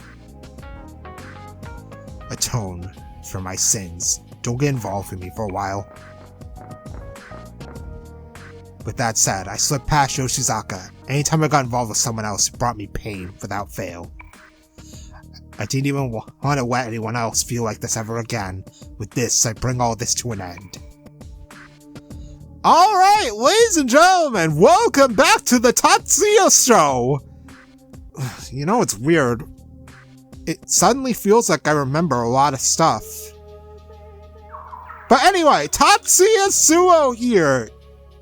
Atone for my sins. Don't get involved with me for a while. With that said, I slipped past Yoshizaka. Anytime I got involved with someone else, it brought me pain without fail. I didn't even want to let anyone else feel like this ever again. With this, I bring all this to an end. Alright, ladies and gentlemen, welcome back to the Tatsuya Show! You know, it's weird. It suddenly feels like I remember a lot of stuff. But anyway, Tatsuya Suo here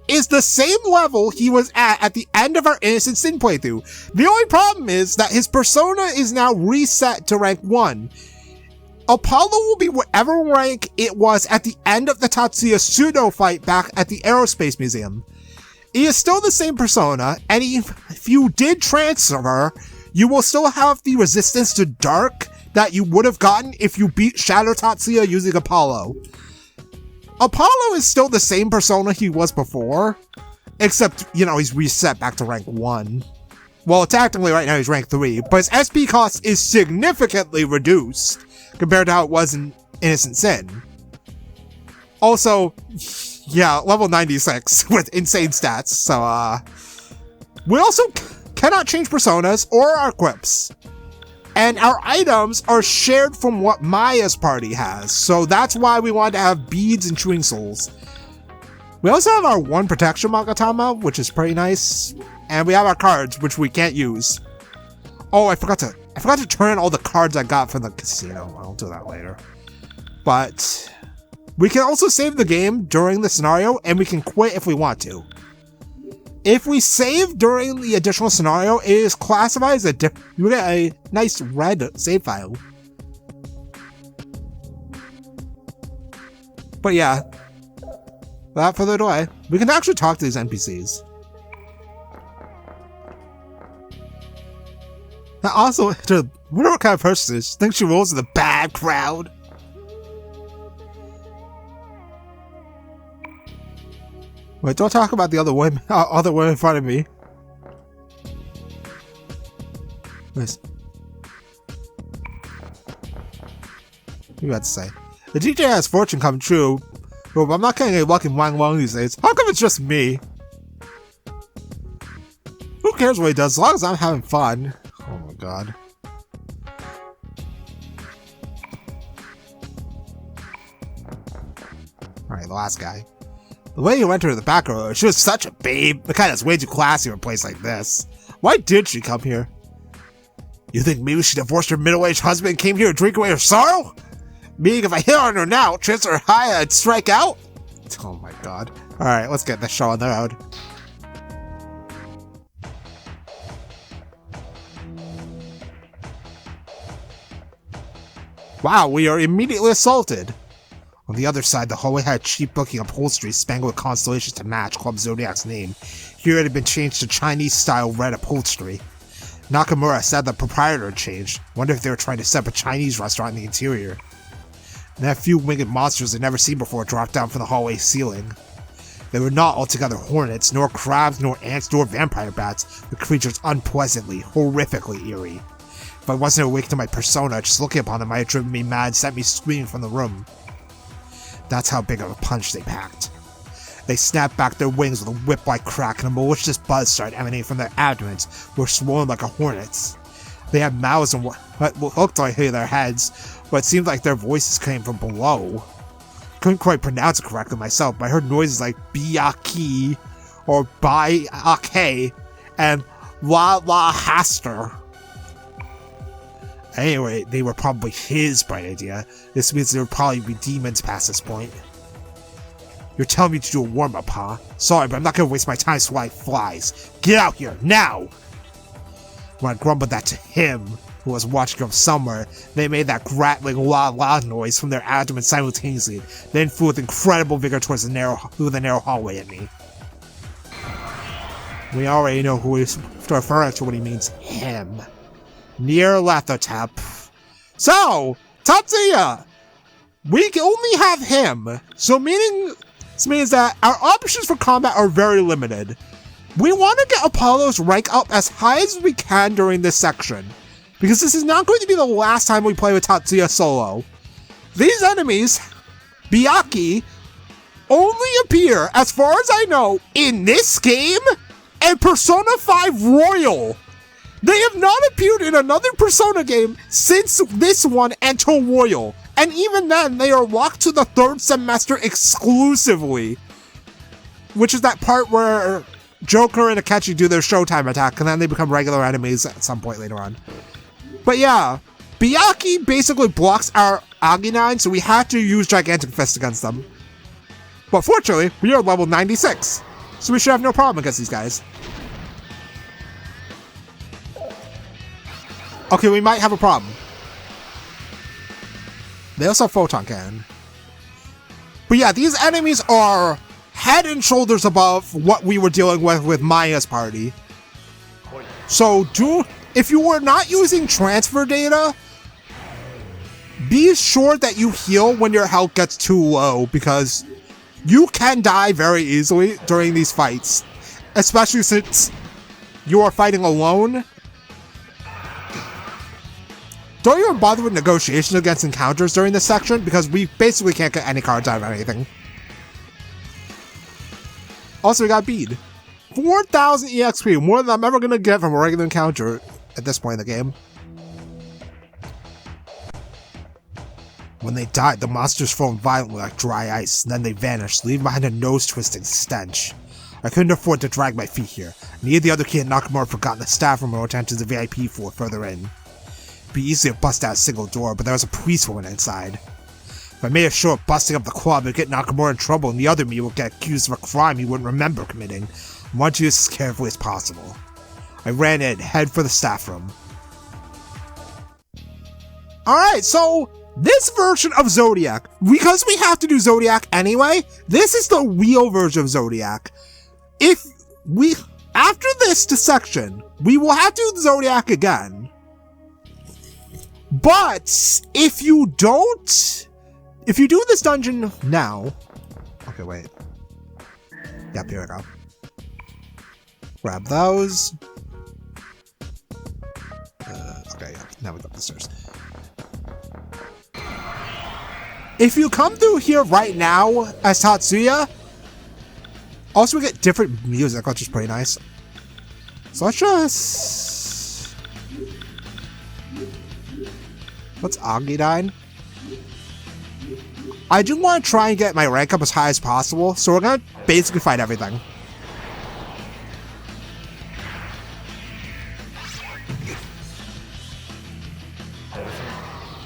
is the same level he was at the end of our Innocent Sin playthrough. The only problem is that his persona is now reset to rank 1. Apollo will be whatever rank it was at the end of the Tatsuya Sudo fight back at the Aerospace Museum. He is still the same persona, and if you did transfer, you will still have the resistance to dark that you would have gotten if you beat Shadow Tatsuya using Apollo. Apollo is still the same persona he was before, except, he's reset back to rank 1. Well, technically right now he's rank 3, but his SP cost is significantly reduced compared to how it was in Innocent Sin. Also, yeah, level 96 with insane stats, so, we also cannot change personas or our equips. And our items are shared from what Maya's party has, so that's why we wanted to have beads and chewing souls. We also have our 1 protection Magatama, which is pretty nice, and we have our cards, which we can't use. Oh, I forgot to turn in all the cards I got from the casino. I'll do that later. But we can also save the game during the scenario, and we can quit if we want to. If we save during the additional scenario, it is classified as you get a nice red save file. But yeah, without further ado, we can actually talk to these NPCs. Now also, I wonder what kind of person she is. I think she rolls in the bad crowd. Wait, don't talk about the other women in front of me. Nice. What you about to say? The DJ has fortune come true, but I'm not getting any luck in Wang Wang these days. How come it's just me? Who cares what he does, as long as I'm having fun. Oh my god. Alright, the last guy. The way you entered the back row, she was such a babe. The kind that's way too classy for a place like this. Why did she come here? You think maybe she divorced her middle-aged husband and came here to drink away her sorrow? Meaning if I hit on her now, chances are high I'd strike out? Oh my god. Alright, let's get this show on the road. Wow, we are immediately assaulted. On the other side, the hallway had cheap-looking upholstery spangled with constellations to match Club Zodiac's name. Here it had been changed to Chinese-style red upholstery. Nakamura said the proprietor had changed. Wonder if they were trying to set up a Chinese restaurant in the interior. And a few winged monsters they'd never seen before dropped down from the hallway ceiling. They were not altogether hornets, nor crabs, nor ants, nor vampire bats, but creatures unpleasantly, horrifically eerie. If I wasn't awake to my persona, just looking upon them might have driven me mad and sent me screaming from the room. That's how big of a punch they packed. They snapped back their wings with a whip-like crack, and a malicious buzz started emanating from their abdomens, which were swollen like a hornet's. They had mouths and what looked like their heads, but it seemed like their voices came from below. Couldn't quite pronounce it correctly myself, but I heard noises like Biaki, or Bai-ake, and La-La-Haster. Anyway, they were probably his bright idea. This means there would probably be demons past this point. You're telling me to do a warm-up, huh? Sorry, but I'm not gonna waste my time swatting flies. Get out here, now! When I grumbled that to him, who was watching from somewhere, they made that grattling la-la noise from their abdomen simultaneously, then flew with incredible vigor towards the narrow hallway at me. We already know who he's referring to when he means him. Nyarlathotep. So, Tatsuya! We can only have him, so this means that our options for combat are very limited. We want to get Apollo's rank up as high as we can during this section, because this is not going to be the last time we play with Tatsuya solo. These enemies, Biaki, only appear, as far as I know, in this game and Persona 5 Royal. They have not appeared in another Persona game since this one until Royal, and even then they are locked to the 3rd semester exclusively, which is that part where Joker and Akechi do their Showtime attack, and then they become regular enemies at some point later on. But yeah, Biaki basically blocks our Aginine, so we have to use Gigantic Fist against them. But fortunately, we are level 96, so we should have no problem against these guys. Okay, we might have a problem. They also have Photon Cannon. But yeah, these enemies are head and shoulders above what we were dealing with Maya's party. So if you were not using transfer data, be sure that you heal when your health gets too low, because you can die very easily during these fights, especially since you are fighting alone. Don't even bother with negotiations against encounters during this section, because we basically can't get any cards out of anything. Also, we got bead. 4,000 EXP, more than I'm ever going to get from a regular encounter at this point in the game. When they died, the monsters foamed violently like dry ice, and then they vanished, leaving behind a nose-twisting stench. I couldn't afford to drag my feet here. Me and the other kid in Nakamura had forgotten the staff room or attention to the VIP floor further in. It'd be easy to bust out a single door, but there was a priest woman inside. If I made a show of busting up the club, it'd get Nakamura in trouble, and the other me would get accused of a crime he wouldn't remember committing. I wanted to do this as carefully as possible. I ran in, head for the staff room. Alright, so this version of Zodiac, because we have to do Zodiac anyway, this is the real version of Zodiac. After this section, we will have to do Zodiac again. But if you do this dungeon now, okay, wait. Yep, here we go. Grab those. Okay, yeah, now we go up the stairs. If you come through here right now as Tatsuya, also we get different music, which is pretty nice. So let's just... What's Agidine? I do want to try and get my rank up as high as possible, so we're going to basically fight everything.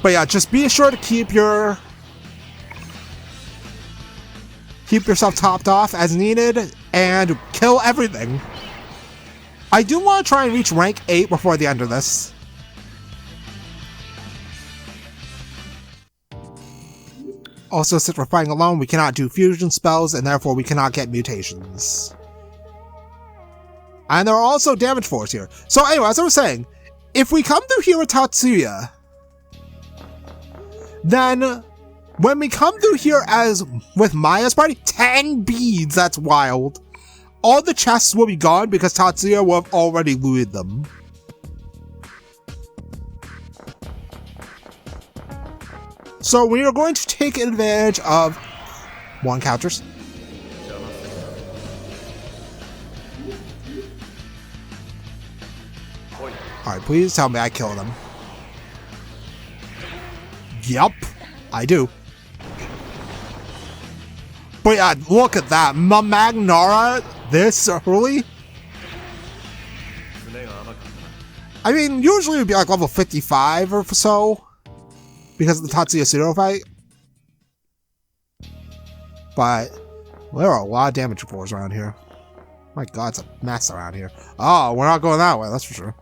But yeah, just be sure to keep yourself topped off as needed, and kill everything. I do want to try and reach rank 8 before the end of this. Also, since we're fighting alone, we cannot do fusion spells, and therefore we cannot get mutations. And there are also damage fours here. So anyway, as I was saying, if we come through here with Tatsuya, then when we come through here as with Maya's party, 10 beads, that's wild. All the chests will be gone because Tatsuya will have already looted them. So we are going to take advantage of one counters. Alright, please tell me I killed him. Yup, I do. But yeah, look at that. Magnara this early? I mean, usually it would be like level 55 or so, because of the Tatsuya pseudo fight. But there are a lot of damage fours around here. My god, it's a mess around here. Oh, we're not going that way, that's for sure.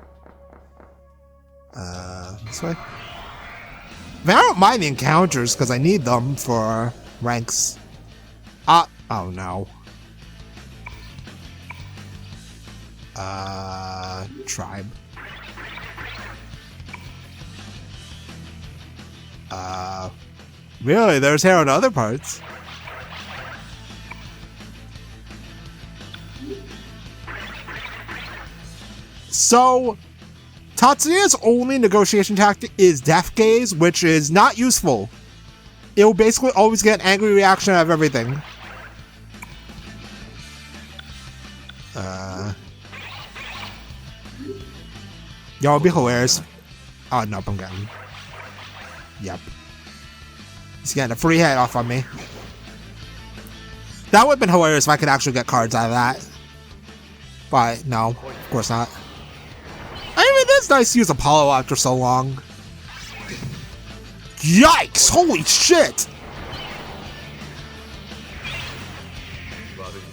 This way? I mean, I don't mind the encounters because I need them for ranks. Oh no. Tribe. Really? There's hair on other parts. So, Tatsuya's only negotiation tactic is Death Gaze, which is not useful. It will basically always get an angry reaction out of everything. Yo, it'd be hilarious. Oh, nope, I'm getting... Yep. He's getting a free head off on me. That would have been hilarious if I could actually get cards out of that. But, no, of course not. I mean, it's nice to use Apollo after so long. Yikes! Holy shit!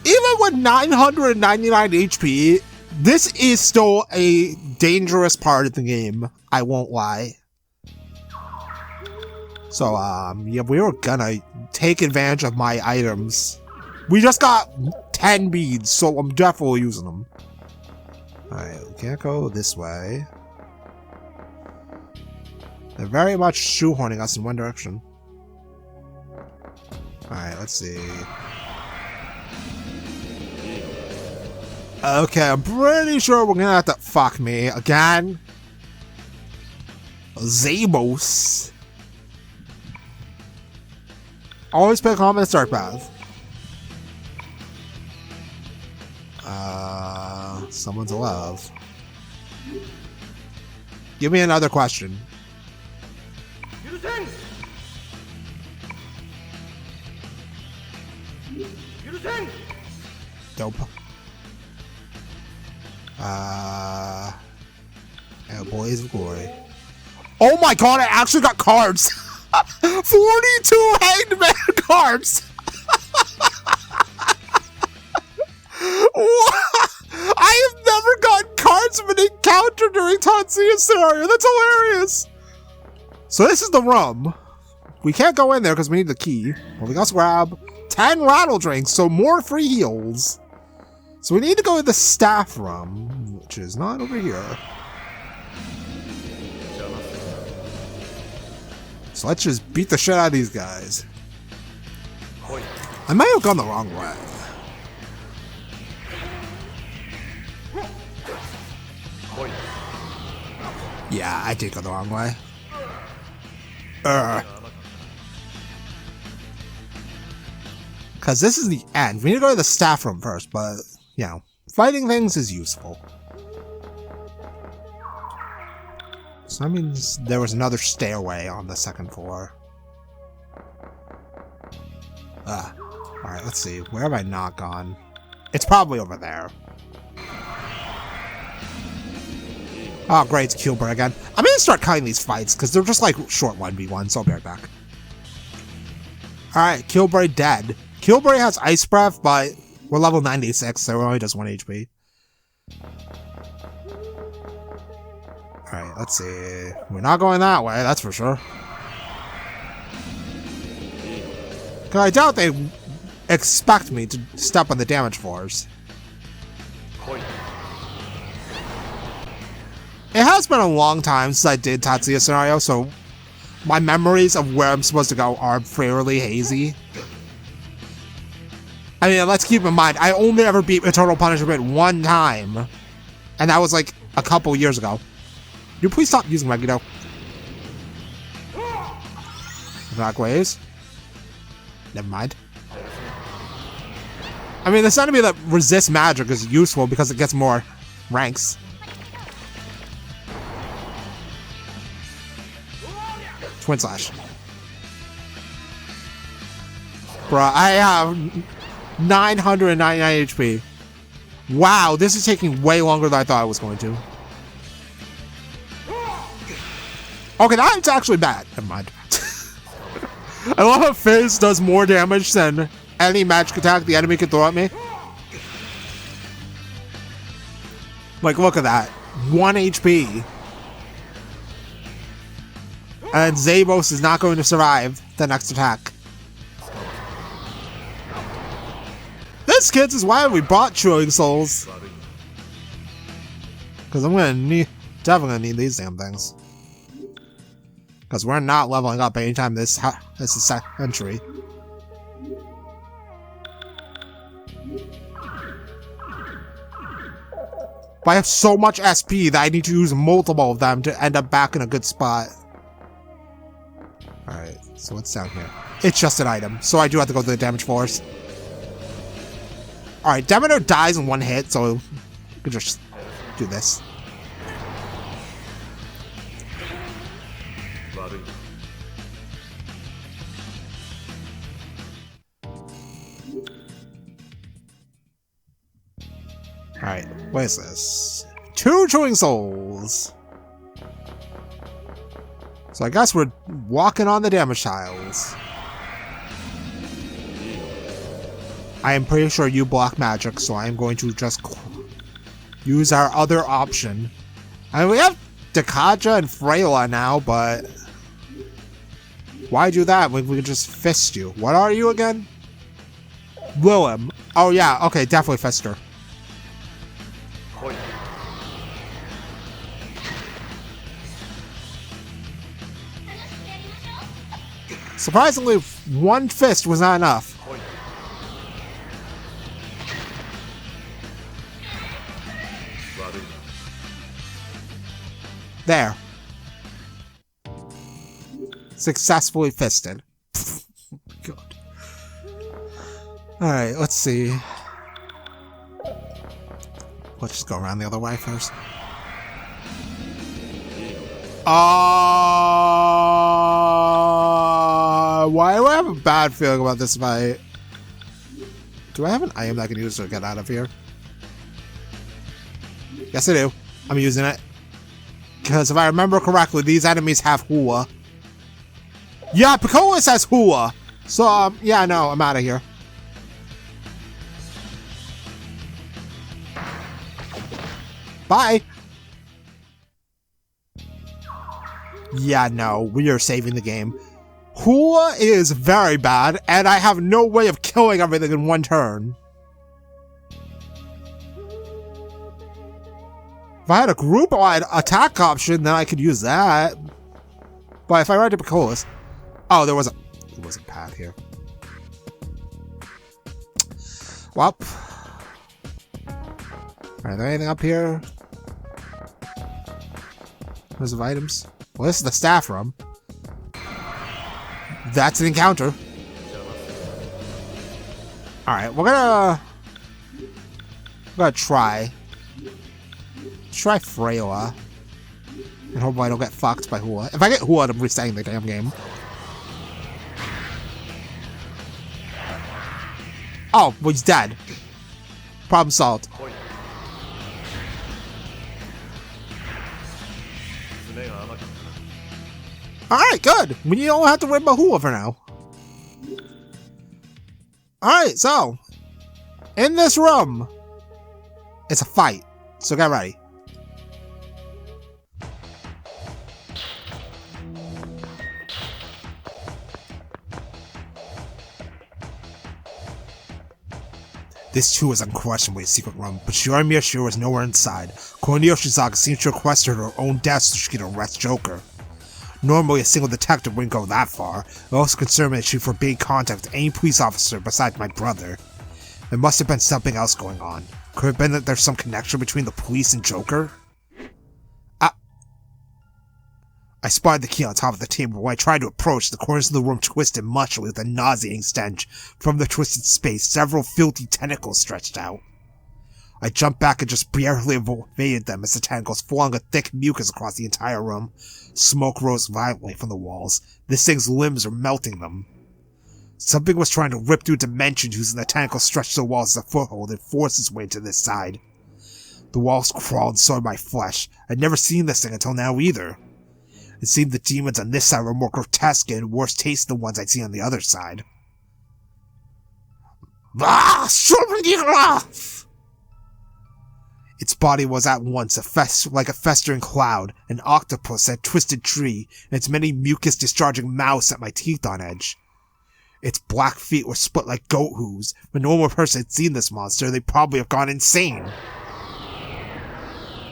Even with 999 HP, this is still a dangerous part of the game. I won't lie. So, yeah, we were gonna take advantage of my items. We just got 10 beads, so I'm definitely using them. Alright, we can't go this way. They're very much shoehorning us in one direction. Alright, let's see. Okay, I'm pretty sure we're gonna have to fuck me again. Zabos. Always pick on the start path. Someone's alive. Give me another question. Dope. Boys of Glory. Oh my god, I actually got cards! 42 Hanged Man cards! I have never gotten cards from an encounter during Tatsuya's scenario. That's hilarious! So this is the room. We can't go in there because we need the key. But we can also grab 10 rattle drinks, so more free heals. So we need to go to the staff room, which is not over here. So let's just beat the shit out of these guys. I might have gone the wrong way. Yeah, I did go the wrong way. Because this is the end. We need to go to the staff room first, but, you know, fighting things is useful. So that means there was another stairway on the second floor. Alright, let's see. Where have I not gone? It's probably over there. Oh, great, it's Kilbur again. I'm gonna start cutting these fights, because they're just like short 1v1, so I'll be right back. Alright, Kilbur dead. Kilbur has Ice Breath, but we're level 96, so it only does 1 HP. Alright, let's see. We're not going that way, that's for sure. Because I doubt they expect me to step on the damage floors. It has been a long time since I did Tatsuya scenario, so my memories of where I'm supposed to go are fairly hazy. I mean, let's keep in mind, I only ever beat Eternal Punishment one time, and that was like a couple years ago. You please stop using Megiddo. Back waves. Never mind. I mean, this enemy that resists magic is useful because it gets more ranks. Twin Slash. Bruh, I have 999 HP. Wow, this is taking way longer than I thought it was going to. Okay, that's actually bad. Never mind. I love how Fizz does more damage than any magic attack the enemy can throw at me. Like, look at that. 1 HP. And Zabos is not going to survive the next attack. This, kids, is why we bought Chewing Souls. Because I'm definitely gonna need these damn things. Because we're not leveling up anytime this is century. But I have so much SP that I need to use multiple of them to end up back in a good spot. Alright, so what's down here? It's just an item, so I do have to go to the damage floors. Alright, Demeter dies in one hit, so we can just do this. Alright, what is this? 2 Chewing Souls! So I guess we're walking on the damage tiles. I am pretty sure you block magic, so I am going to just use our other option. I mean, we have Dekaja and Freyla now, but why do that when we can just fist you? What are you again? Willem. Oh yeah, okay, definitely Fister. Surprisingly, one fist was not enough. There. Successfully fisted. God. Alright, let's see. Let's just go around the other way first. Why do I have a bad feeling about this fight? Do I have an item that I can use to get out of here? Yes, I do. I'm using it. Because if I remember correctly, these enemies have Hua. Yeah, Picolis has Hua. So, yeah, no, I'm out of here. Bye. Yeah, no, we are saving the game. Hua is very bad, and I have no way of killing everything in one turn. If I had a group-wide attack option, then I could use that. But if I ride to Picolis... Oh, there was a path here. Well. Are there anything up here? Where's the items? Well, this is the staff room. That's an encounter. Alright, we're gonna try Freyla. And hope I don't get fucked by Hua. If I get Hua, I'm resetting the damn game. Oh, well, he's dead. Problem solved. Alright, good. We don't have to worry about Hua for now. Alright, so. In this room, it's a fight. So get ready. This too is unquestionably a secret room, but Shiorimiya Shiro is nowhere inside. According to Yoshizaga seems to request her own death so she can arrest Joker. Normally, a single detective wouldn't go that far. I'm also concerned that she forbade contact with any police officer besides my brother. There must have been something else going on. Could it have been that there's some connection between the police and Joker? I spotted the key on top of the table. When I tried to approach, the corners of the room twisted muchly with a nauseating stench. From the twisted space, several filthy tentacles stretched out. I jumped back and just barely evaded them as the tentacles flung a thick mucus across the entire room. Smoke rose violently from the walls. This thing's limbs were melting them. Something was trying to rip through dimensions using the tentacles stretched to the walls as a foothold and force its way to this side. The walls crawled and sawed my flesh. I'd never seen this thing until now either. It seemed the demons on this side were more grotesque and worse taste than the ones I'd seen on the other side. Its body was at once like a festering cloud, an octopus, a twisted tree, and its many mucus-discharging mouths set my teeth on edge. Its black feet were split like goat hooves. If a normal person had seen this monster, they'd probably have gone insane.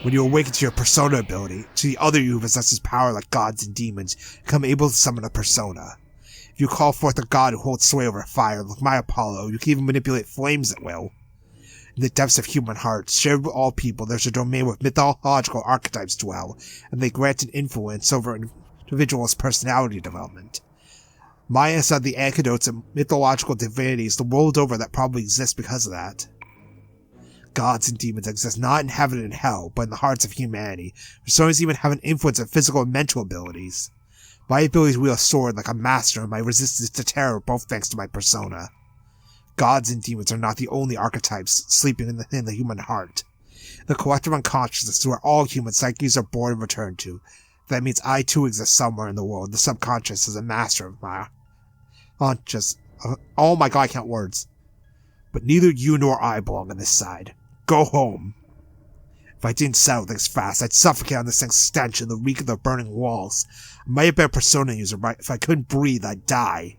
When you awaken to your persona ability, to the other you who possesses power like gods and demons, you become able to summon a persona. If you call forth a god who holds sway over fire, like my Apollo, you can even manipulate flames at will. In the depths of human hearts, shared with all people, there's a domain where mythological archetypes dwell, and they grant an influence over an individual's personality development. Maya said the antidotes of mythological divinities the world over that probably exist because of that. Gods and demons exist not in heaven and hell, but in the hearts of humanity. Personas even have an influence on physical and mental abilities. My ability to wield a sword like a master and my resistance to terror both thanks to my persona. Gods and demons are not the only archetypes sleeping in the human heart. The collective unconsciousness to where all human psyches are born and return to. That means I too exist somewhere in the world. The subconscious is a master of my conscious. Oh my god, I can't words. but neither you nor I belong on this side. Go home. If I didn't settle things fast, I'd suffocate on this thing's stench and the reek of the burning walls. I might have been a Persona user, but if I couldn't breathe, I'd die.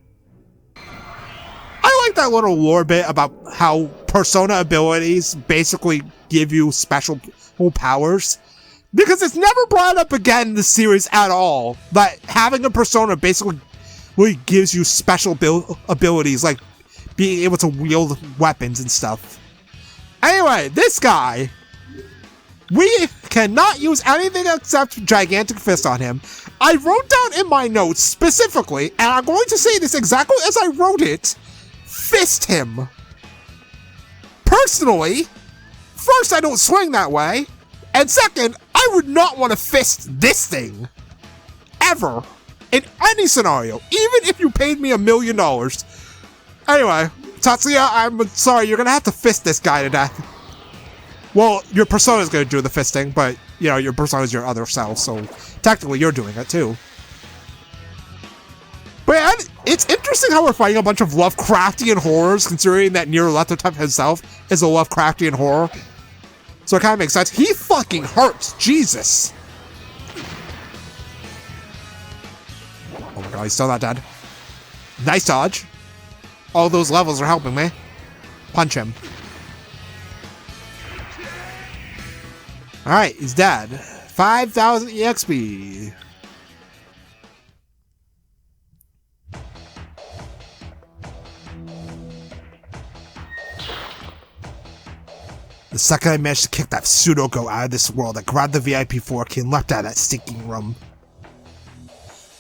I like that little lore bit about how Persona abilities basically give you special powers. Because it's never brought up again in the series at all. That having a Persona basically really gives you special abilities, like being able to wield weapons and stuff. Anyway, this guy, we cannot use anything except Gigantic Fist on him. I wrote down in my notes specifically, and I'm going to say this exactly as I wrote it, fist him. Personally, first, I don't swing that way, and second, I would not want to fist this thing. Ever. In any scenario, even if you paid me $1 million. Anyway, Tatsuya, I'm sorry, you're gonna have to fist this guy to death. Well, your Persona's gonna do the fisting, but, you know, your Persona's your other self, so technically you're doing it too. But it's interesting how we're fighting a bunch of Lovecraftian horrors, considering that Nyarlathotep himself is a Lovecraftian horror. So it kind of makes sense. He fucking hurts, Jesus. Oh my god, he's still not dead. Nice dodge. All those levels are helping me. Punch him. Alright, he's dead. 5,000 EXP. The second I managed to kick that pseudo-go out of this world, I grabbed the VIP 4 key and leapt out of that stinking room.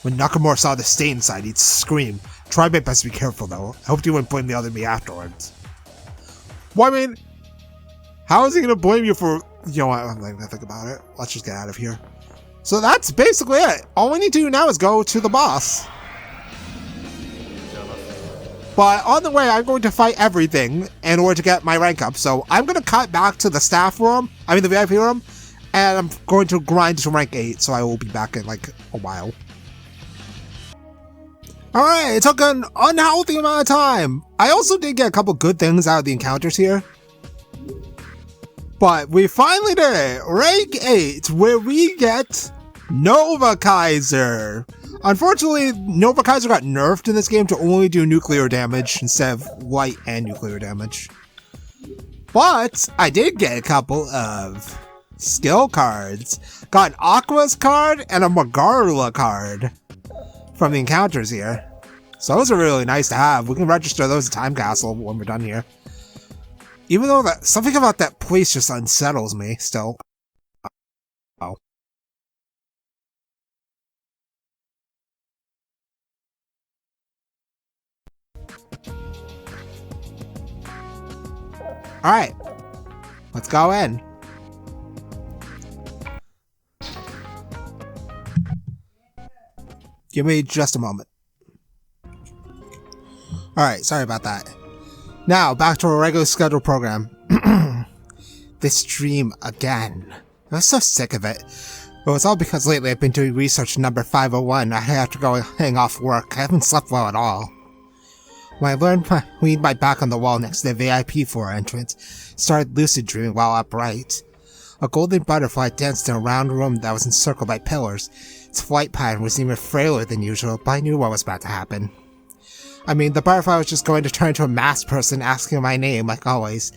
When Nakamura saw the stain inside, he'd scream. Tried my best to be careful, though. I hoped he wouldn't blame the other me afterwards. Well, I mean, how is he going to blame you for... You know what, I'm not going to think about it. Let's just get out of here. So that's basically it. All we need to do now is go to the boss. But on the way, I'm going to fight everything in order to get my rank up. So I'm going to cut back to the staff room, the VIP room, and I'm going to grind to rank 8, so I will be back in like a while. Alright, it took an unhealthy amount of time. I also did get a couple good things out of the encounters here. But we finally did it! Rank 8, where we get Nova Kaiser. Unfortunately, Nova Kaiser got nerfed in this game to only do nuclear damage instead of light and nuclear damage. But I did get a couple of skill cards. Got an Aqua's card and a Magarla card from the encounters here. So those are really nice to have. We can register those at Time Castle when we're done here. Even though something about that place just unsettles me still. Oh. Alright. Let's go in. Give me just a moment. Alright, sorry about that. Now, back to our regular scheduled program. This dream again. I was so sick of it. But it's all because lately I've been doing research number 501. I have to go hang off work. I haven't slept well at all. When I leaned my back on the wall next to the VIP 4 entrance, started lucid dreaming while upright. A golden butterfly danced in a round room that was encircled by pillars. Its flight pattern was even frailer than usual, but I knew what was about to happen. The butterfly was just going to turn into a masked person asking my name, like always.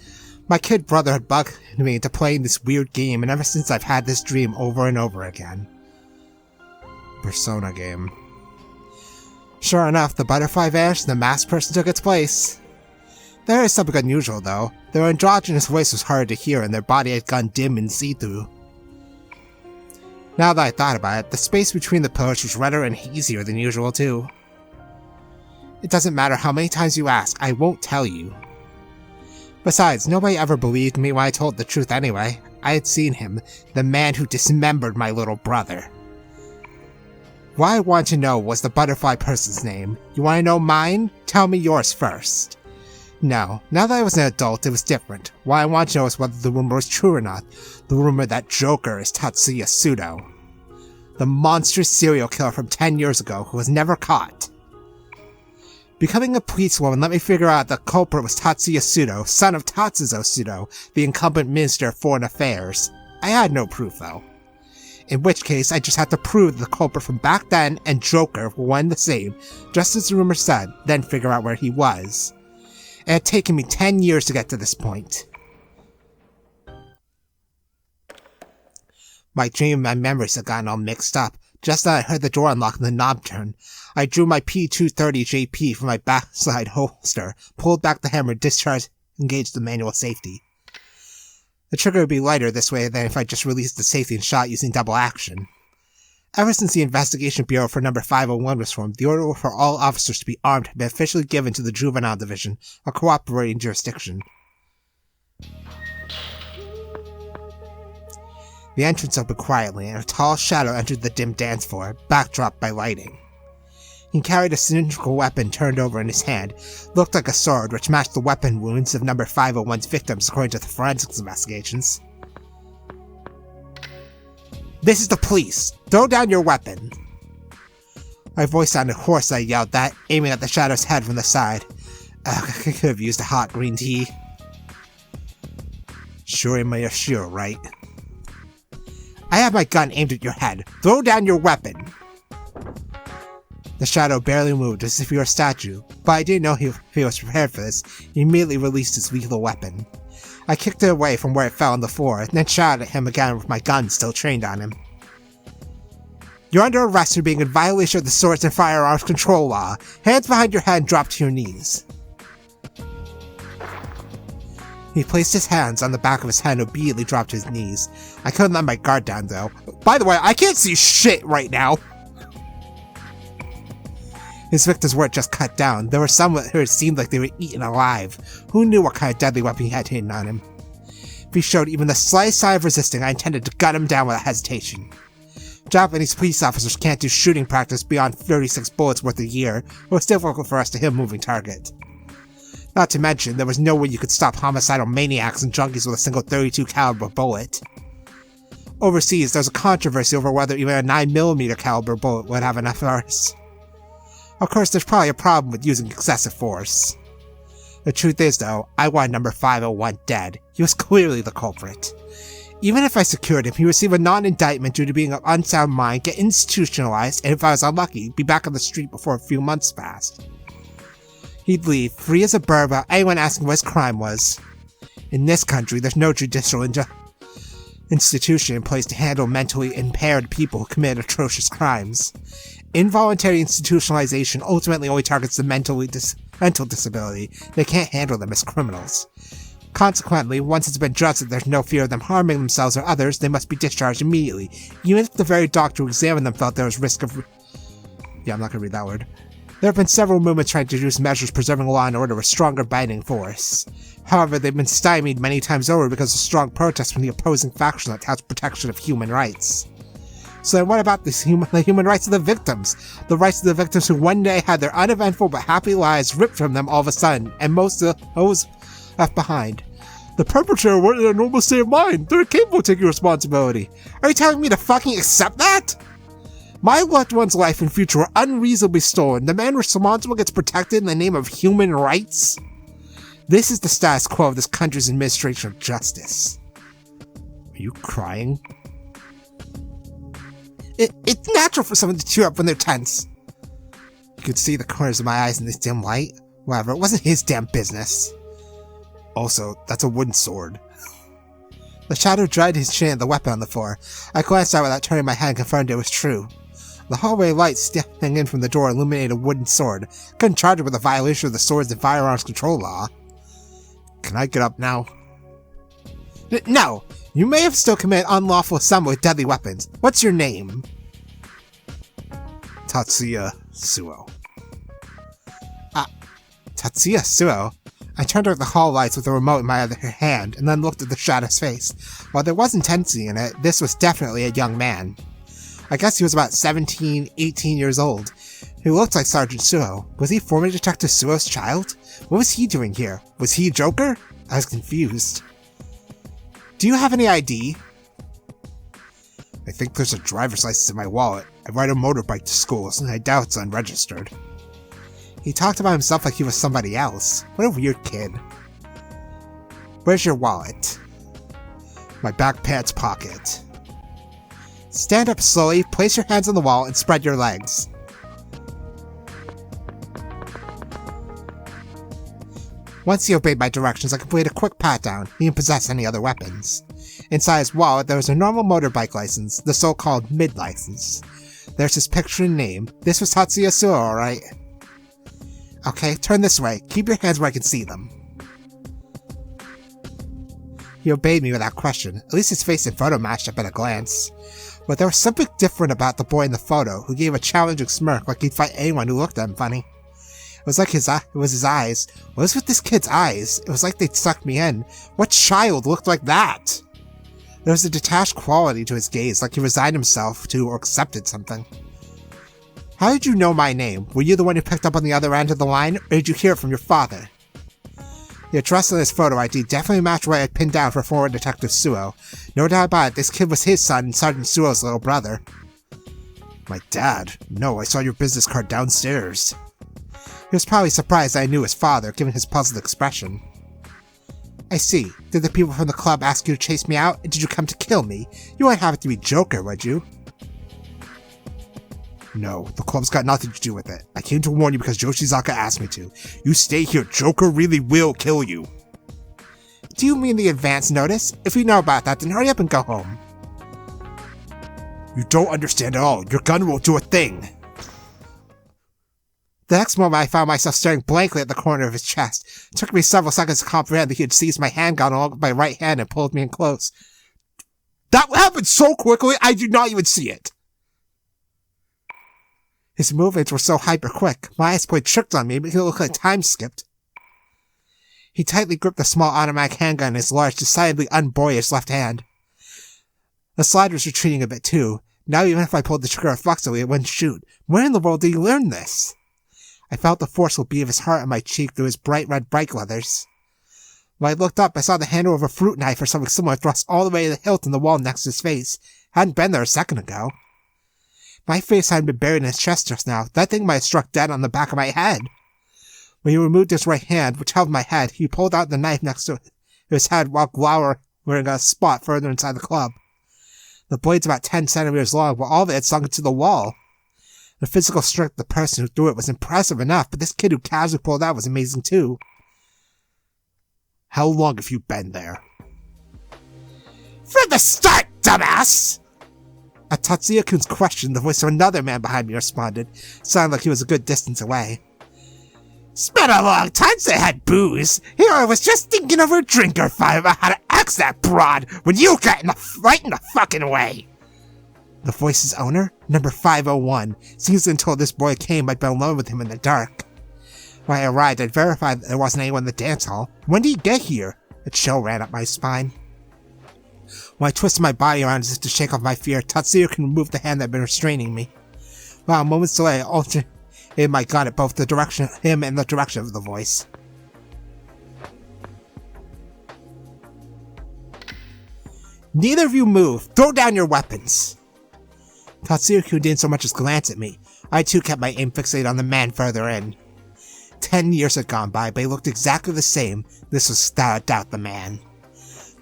My kid brother had bugged me into playing this weird game, and ever since I've had this dream over and over again. Persona game. Sure enough, the butterfly vanished and the masked person took its place. There is something unusual, though. Their androgynous voice was hard to hear, and their body had gone dim and see-through. Now that I thought about it, the space between the pillars was redder and hazier than usual, too. It doesn't matter how many times you ask, I won't tell you. Besides, nobody ever believed me when I told the truth anyway. I had seen him, the man who dismembered my little brother. What I wanted to know was the butterfly person's name. You want to know mine? Tell me yours first. No, now that I was an adult, it was different. What I wanted to know was whether the rumor was true or not. The rumor that Joker is Tatsuya Sudo. The monstrous serial killer from 10 years ago who was never caught. Becoming a policewoman let me figure out the culprit was Tatsuya Sudo, son of Tatsuzo Sudo, the incumbent Minister of Foreign Affairs. I had no proof, though. In which case, I just had to prove the culprit from back then and Joker were one and the same, just as the rumor said, then figure out where he was. It had taken me 10 years to get to this point. My dream and my memories had gotten all mixed up. Just as I heard the door unlock and the knob turn, I drew my P230 JP from my backside holster, pulled back the hammer, discharged, engaged the manual safety. The trigger would be lighter this way than if I just released the safety and shot using double action. Ever since the Investigation Bureau for number 501 was formed, the order for all officers to be armed had been officially given to the Juvenile Division, a cooperating jurisdiction. The entrance opened quietly, and a tall shadow entered the dim dance floor, backdropped by lighting. He carried a cylindrical weapon turned over in his hand, looked like a sword, which matched the weapon wounds of number 501's victims according to the forensics investigations. "This is the police! Throw down your weapon!" My voice sounded hoarse as I yelled that, aiming at the shadow's head from the side. I could have used a hot green tea. Sure, Mayashiro, right? "I have my gun aimed at your head. Throw down your weapon!" The shadow barely moved, as if he were a statue, but I didn't know if he was prepared for this. He immediately released his lethal weapon. I kicked it away from where it fell on the floor, and then shot at him again with my gun still trained on him. "You're under arrest for being in violation of the Swords and Firearms Control Law. Hands behind your head and drop to your knees." He placed his hands on the back of his head and obediently dropped to his knees. I couldn't let my guard down, though. By the way, I can't see shit right now! His victims weren't just cut down. There were some who it seemed like they were eaten alive. Who knew what kind of deadly weapon he had hidden on him? If he showed even the slightest sign of resisting, I intended to gut him down without hesitation. Japanese police officers can't do shooting practice beyond 36 bullets worth a year, or it's difficult for us to hit a moving target. Not to mention, there was no way you could stop homicidal maniacs and junkies with a single .32 caliber bullet. Overseas, there's a controversy over whether even a 9mm caliber bullet would have enough force. Of course, there's probably a problem with using excessive force. The truth is, though, I wanted number 501 dead. He was clearly the culprit. Even if I secured him, he would receive a non-indictment due to being of unsound mind, get institutionalized, and if I was unlucky, be back on the street before a few months passed. He'd leave, free as a bird, without anyone asking what his crime was. In this country, there's no judicial institution in place to handle mentally impaired people who commit atrocious crimes. Involuntary institutionalization ultimately only targets the mental disability. They can't handle them as criminals. Consequently, once it's been judged that there's no fear of them harming themselves or others, they must be discharged immediately, even if the very doctor who examined them felt there was risk of... Yeah, I'm not gonna read that word. There have been several movements trying to introduce measures preserving law and order with stronger binding force. However, they've been stymied many times over because of strong protests from the opposing faction that touts protection of human rights. So then what about the human rights of the victims? The rights of the victims who one day had their uneventful but happy lives ripped from them all of a sudden, and most of those left behind. The perpetrator weren't in a normal state of mind. They're capable of taking responsibility. Are you telling me to fucking accept that? My loved one's life and future were unreasonably stolen. The man responsible gets protected in the name of human rights? This is the status quo of this country's administration of justice. Are you crying? It's natural for someone to tear up when they're tense. You could see the corners of my eyes in this dim light. Whatever, it wasn't his damn business. Also, that's a wooden sword. The shadow dried his chin at the weapon on the floor. I glanced out without turning my head and confirmed it was true. The hallway light stepping in from the door illuminated a wooden sword. Couldn't charge it with a violation of the Swords and Firearms Control Law. Can I get up now? No! You may have still committed unlawful assembly with deadly weapons. What's your name? Tatsuya Suo. Tatsuya Suo? I turned out the hall lights with the remote in my other hand, and then looked at the shadow's face. While there was intensity in it, this was definitely a young man. I guess he was about 17, 18 years old. He looked like Sergeant Suo. Was he former Detective Suo's child? What was he doing here? Was he Joker? I was confused. Do you have any ID? I think there's a driver's license in my wallet. I ride a motorbike to school, and I doubt it's unregistered. He talked about himself like he was somebody else. What a weird kid. Where's your wallet? My back pants pocket. Stand up slowly, place your hands on the wall, and spread your legs. Once he obeyed my directions, I completed a quick pat-down. He didn't possess any other weapons. Inside his wallet, there was a normal motorbike license, the so-called mid-license. There's his picture and name. This was Tatsuya Suo, alright? Okay, turn this way. Keep your hands where I can see them. He obeyed me without question. At least his face and photo matched up at a glance. But there was something different about the boy in the photo, who gave a challenging smirk like he'd fight anyone who looked at him funny. It was like it was his eyes. What was with this kid's eyes? It was like they'd sucked me in. What child looked like that? There was a detached quality to his gaze, like he resigned himself to or accepted something. How did you know my name? Were you the one who picked up on the other end of the line, or did you hear it from your father? The address on his photo ID definitely matched what I had pinned down for former Detective Suo. No doubt about it, this kid was his son and Sergeant Suo's little brother. My dad? No, I saw your business card downstairs. He was probably surprised I knew his father, given his puzzled expression. I see. Did the people from the club ask you to chase me out, and did you come to kill me? You wouldn't have it to be Joker, would you? No, the club's got nothing to do with it. I came to warn you because Yoshizaka asked me to. You stay here, Joker really will kill you. Do you mean the advance notice? If you know about that, then hurry up and go home. You don't understand at all. Your gun won't do a thing. The next moment I found myself staring blankly at the corner of his chest. It took me several seconds to comprehend that he had seized my handgun along with my right hand and pulled me in close. That happened so quickly, I did not even see it. His movements were so hyper-quick, my eyes played tricks on me, making it look like time skipped. He tightly gripped the small automatic handgun in his large, decidedly unboyish left hand. The slide was retreating a bit too. Now even if I pulled the trigger reflexively, it wouldn't shoot. Where in the world did he learn this? I felt the forceful beat of his heart on my cheek through his bright red bike leathers. When I looked up, I saw the handle of a fruit knife or something similar thrust all the way to the hilt in the wall next to his face. Hadn't been there a second ago. My face hadn't been buried in his chest just now. That thing might have struck dead on the back of my head. When he removed his right hand, which held my head, he pulled out the knife next to his head while glowering a spot further inside the club. The blade's about 10 centimeters long, but all of it had sunk into the wall. The physical strength of the person who threw it was impressive enough, but this kid who casually pulled out was amazing too. How long have you been there? From the start, dumbass! At Tatsuya-kun's question, the voice of another man behind me responded, sounding like he was a good distance away. It's been a long time since I had booze. Here I was just thinking over a drink or five about how to axe that broad when you got right in the fucking way. The voice's owner, number 501, seems until this boy came I'd been alone with him in the dark. When I arrived, I'd verified that there wasn't anyone in the dance hall. When did he get here? A chill ran up my spine. When I twisted my body around as if to shake off my fear, Tatsuya-kun removed the hand that had been restraining me. Without a moment's delay, I alternated my gun at both the direction of him and the direction of the voice. Neither of you move. Throw down your weapons. Tatsuya-kun didn't so much as glance at me. I too kept my aim fixated on the man further in. 10 years had gone by, but he looked exactly the same. This was without doubt the man.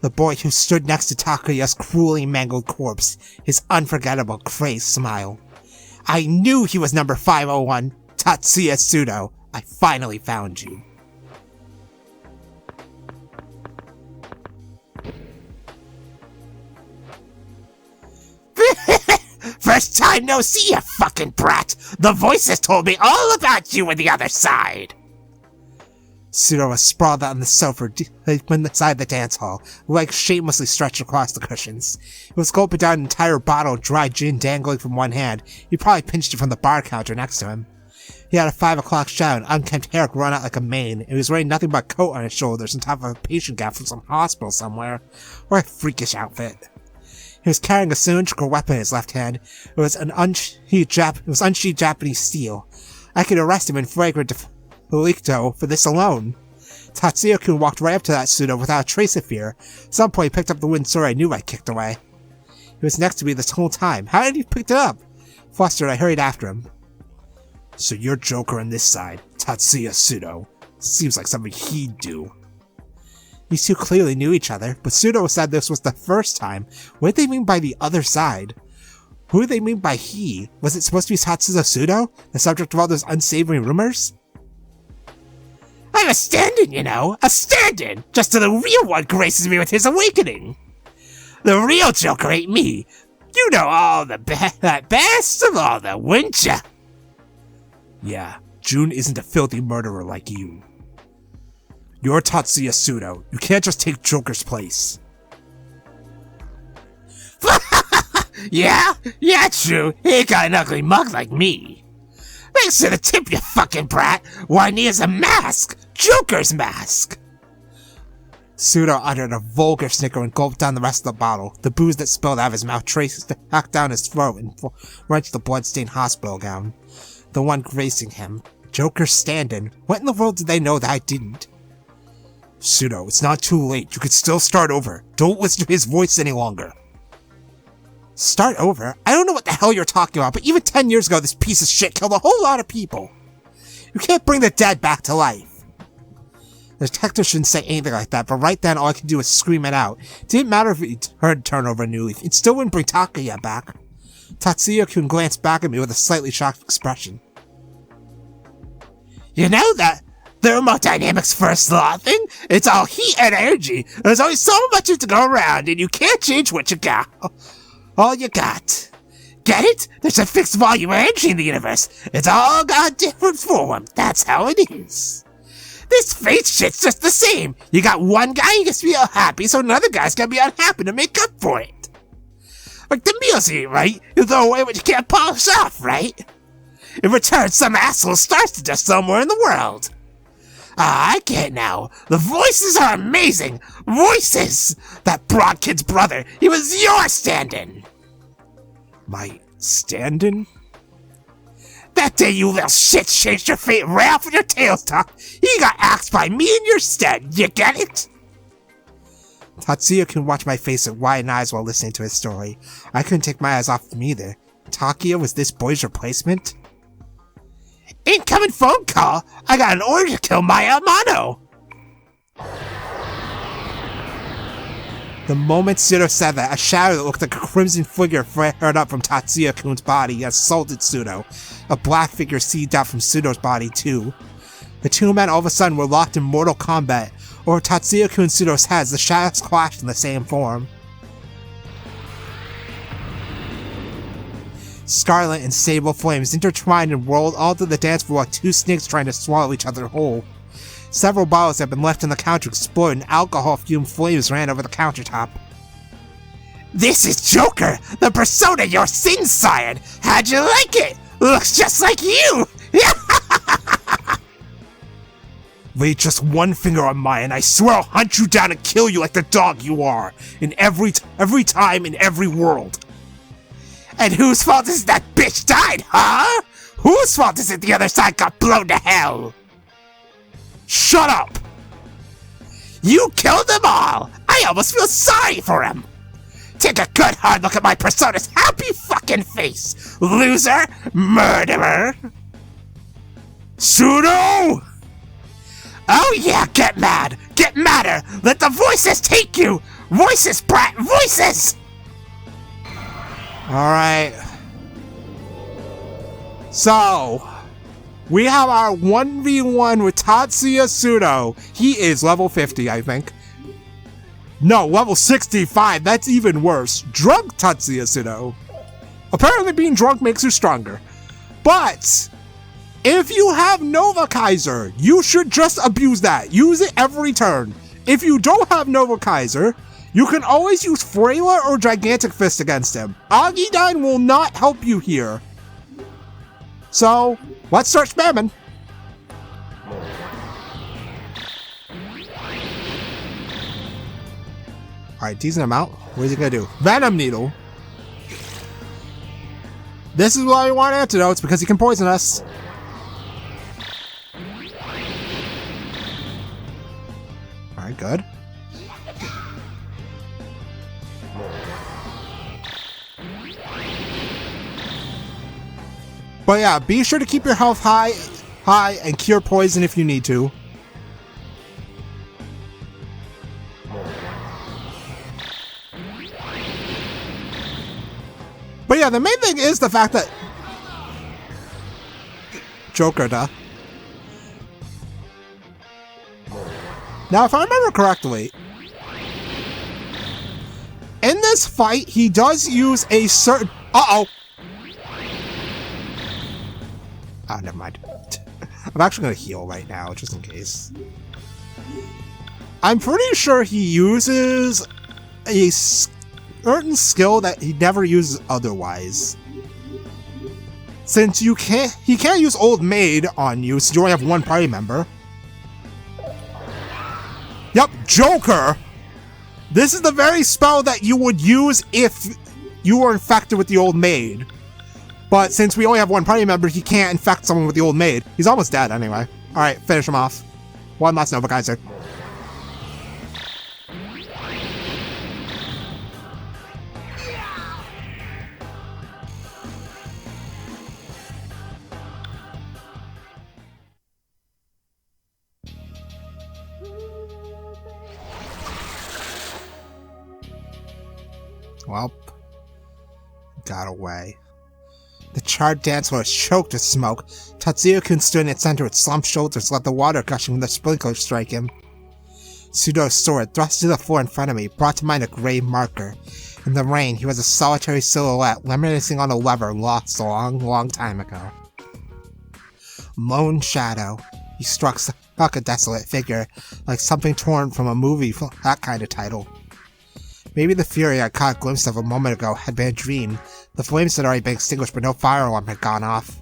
The boy who stood next to Takuya's cruelly mangled corpse, his unforgettable, crazed smile. I knew he was number 501, Tatsuya Sudo. I finally found you. First time no see, you fucking brat! The voices told me all about you and the other side! Sudo was sprawled out on the sofa inside the dance hall, legs shamelessly stretched across the cushions. He was gulping down an entire bottle of dry gin dangling from one hand. He probably pinched it from the bar counter next to him. He had a 5 o'clock shadow and unkempt hair run out like a mane, and he was wearing nothing but a coat on his shoulders on top of a patient gown from some hospital somewhere. What a freakish outfit. He was carrying a cylindrical weapon in his left hand. It was unsheathed Japanese steel. I could arrest him in flagrant delicto for this alone. Tatsuya-kun walked right up to that Sudo without a trace of fear. At some point he picked up the wooden sword I knew I kicked away. He was next to me this whole time. How did he pick it up? Flustered, I hurried after him. So you're Joker on this side, Tatsuya Pseudo. Seems like something he'd do. These two clearly knew each other, but Pseudo said this was the first time. What did they mean by the other side? Who did they mean by he? Was it supposed to be Tatsuya Pseudo, the subject of all those unsavory rumors? I'm a stand-in, you know! A stand-in! Just so the real one graces me with his awakening! The real Joker ain't me! You know all the best of all the winter! Yeah, June isn't a filthy murderer like you. You're Tatsuya Pseudo. You can't just take Joker's place. Yeah, true. He ain't got an ugly mug like me. Thanks to the tip, you fucking brat. Why needs a mask? Joker's mask. Pseudo uttered a vulgar snicker and gulped down the rest of the bottle. The booze that spilled out of his mouth traced back down his throat and wrenched the blood-stained hospital gown. The one gracing him. Joker's stand-in. What in the world did they know that I didn't? Pseudo, it's not too late. You could still start over. Don't listen to his voice any longer. Start over? I don't know what the hell you're talking about, but even 10 years ago, this piece of shit killed a whole lot of people. You can't bring the dead back to life. The detective shouldn't say anything like that, but right then all I could do was scream it out. It didn't matter if it heard turn over a new leaf. It still wouldn't bring Takuya back. Tatsuya-kun glanced back at me with a slightly shocked expression. You know that thermodynamics first law thing? It's all heat and energy. There's only so much to go around, and you can't change what you got. All you got. Get it? There's a fixed volume of energy in the universe. It's all got a different form. That's how it is. This fate shit's just the same. You got one guy who gets to be all happy, so another guy's gonna be unhappy to make up for it. Like the meals you eat, right? You throw away what you can't polish off, right? In return, some asshole starts to dust somewhere in the world. Ah, I get it now. The voices are amazing. Voices! That broad kid's brother, he was your stand-in. My stand-in? That day you little shit changed your fate right off with your tails tucked. He got axed by me in your stead. You get it? Tatsuya can watch my face with wide eyes while listening to his story. I couldn't take my eyes off him either. Takuya was this boy's replacement? Incoming phone call! I got an order to kill Maya Amano! The moment Pseudo said that, a shadow that looked like a crimson figure flared up from Tatsuya-kun's body and assaulted Pseudo. A black figure seethed out from Pseudo's body, too. The two men all of a sudden were locked in mortal combat. Over Tatsuya-kun and Pseudo's heads, the shadows clashed in the same form. Scarlet and sable flames intertwined and rolled all through the dance floor like two snakes trying to swallow each other whole. Several bottles had been left on the counter exploded and alcohol-fumed flames ran over the countertop. This is Joker, the persona your sins sired! How'd you like it? Looks just like you! Lay just one finger on mine and I swear I'll hunt you down and kill you like the dog you are, in every time in every world. And whose fault is that bitch died, huh? Whose fault is it the other side got blown to hell? Shut up! You killed them all! I almost feel sorry for him! Take a good hard look at my persona's happy fucking face! Loser! Murderer! Pseudo! Oh yeah, get mad! Get madder! Let the voices take you! Voices, brat! Voices! Alright. So, we have our 1v1 with Tatsuya Pseudo. He is level 50, I think. No, level 65. That's even worse. Drunk Tatsuya Pseudo. Apparently being drunk makes you stronger. But, if you have Nova Kaiser, you should just abuse that. Use it every turn. If you don't have Nova Kaiser, you can always use Frailer or Gigantic Fist against him. Agidine will not help you here. So, let's start spamming. Alright, teasing him out. What is he gonna do? Venom Needle. This is why we want antidotes, because he can poison us. Alright, good. But yeah, be sure to keep your health high and cure poison if you need to. But yeah, the main thing is the fact that Joker, duh. Now, if I remember correctly, in this fight, he does use a certain... Uh-oh! Oh, never mind. I'm actually going to heal right now, just in case. I'm pretty sure he uses a certain skill that he never uses otherwise. Since he can't use Old Maid on you, since you only have one party member. Yep, Joker! This is the very spell that you would use if you were infected with the Old Maid. But since we only have one party member, he can't infect someone with the Old Maid. He's almost dead anyway. Alright, finish him off. One last Nova Kaiser. Well, got away. The charred dance floor was choked with smoke. Tatsuya-kun stood in its center with slumped shoulders, let the water gushing from the sprinkler strike him. Pseudo's sword, thrust to the floor in front of me, brought to mind a gray marker. In the rain, he was a solitary silhouette, reminiscing on a lover lost a long, long time ago. Lone shadow. He struck a desolate figure, like something torn from a movie, that kind of title. Maybe the fury I caught a glimpse of a moment ago had been a dream. The flames had already been extinguished, but no fire alarm had gone off.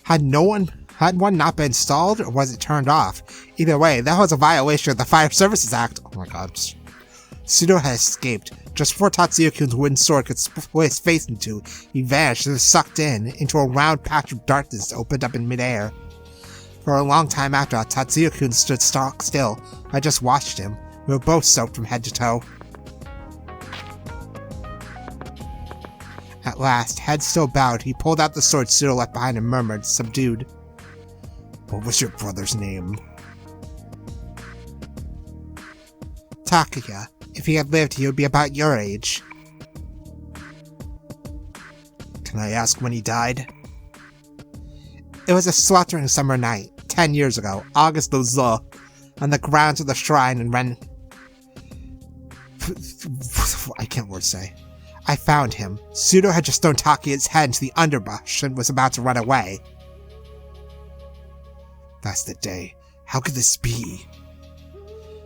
Had one not been installed, or was it turned off? Either way, that was a violation of the Fire Services Act. Oh my god. Pseudo had escaped. Just before Tatsuya-kun's wooden sword could split his face into, he vanished and was sucked into a round patch of darkness that opened up in midair. For a long time after that, Tatsuya-kun stood stock still. I just watched him. We were both soaked from head to toe. At last, head still bowed, he pulled out the sword Pseudo left behind and murmured, subdued, "What was your brother's name?" Takuya. If he had lived, he would be about your age. Can I ask when he died? It was a sweltering summer night, 10 years ago, August the Z, on the grounds of the shrine in Ren... I can't word say. I found him. Pseudo had just thrown Takuya's head into the underbrush and was about to run away. That's the day. How could this be?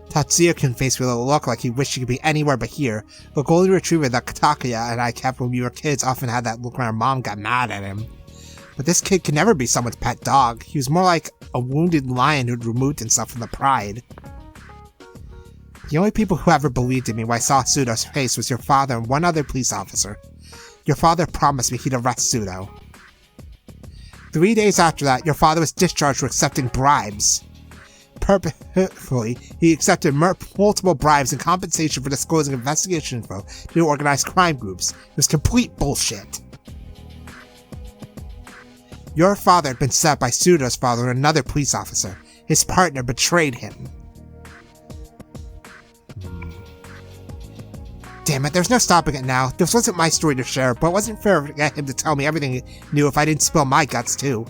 Tatsuya-kun faced with a look like he wished he could be anywhere but here. The golden retriever that Takuya and I kept when we were kids often had that look when our mom got mad at him. But this kid could never be someone's pet dog. He was more like a wounded lion who'd removed himself from the pride. The only people who ever believed in me when I saw Pseudo's face was your father and one other police officer. Your father promised me he'd arrest Pseudo. 3 days after that, your father was discharged for accepting bribes. Purposefully, he accepted multiple bribes in compensation for disclosing investigation info to organized crime groups. It was complete bullshit. Your father had been set up by Pseudo's father and another police officer. His partner betrayed him. Damn it, there's no stopping it now. This wasn't my story to share, but it wasn't fair to get him to tell me everything he knew if I didn't spill my guts too.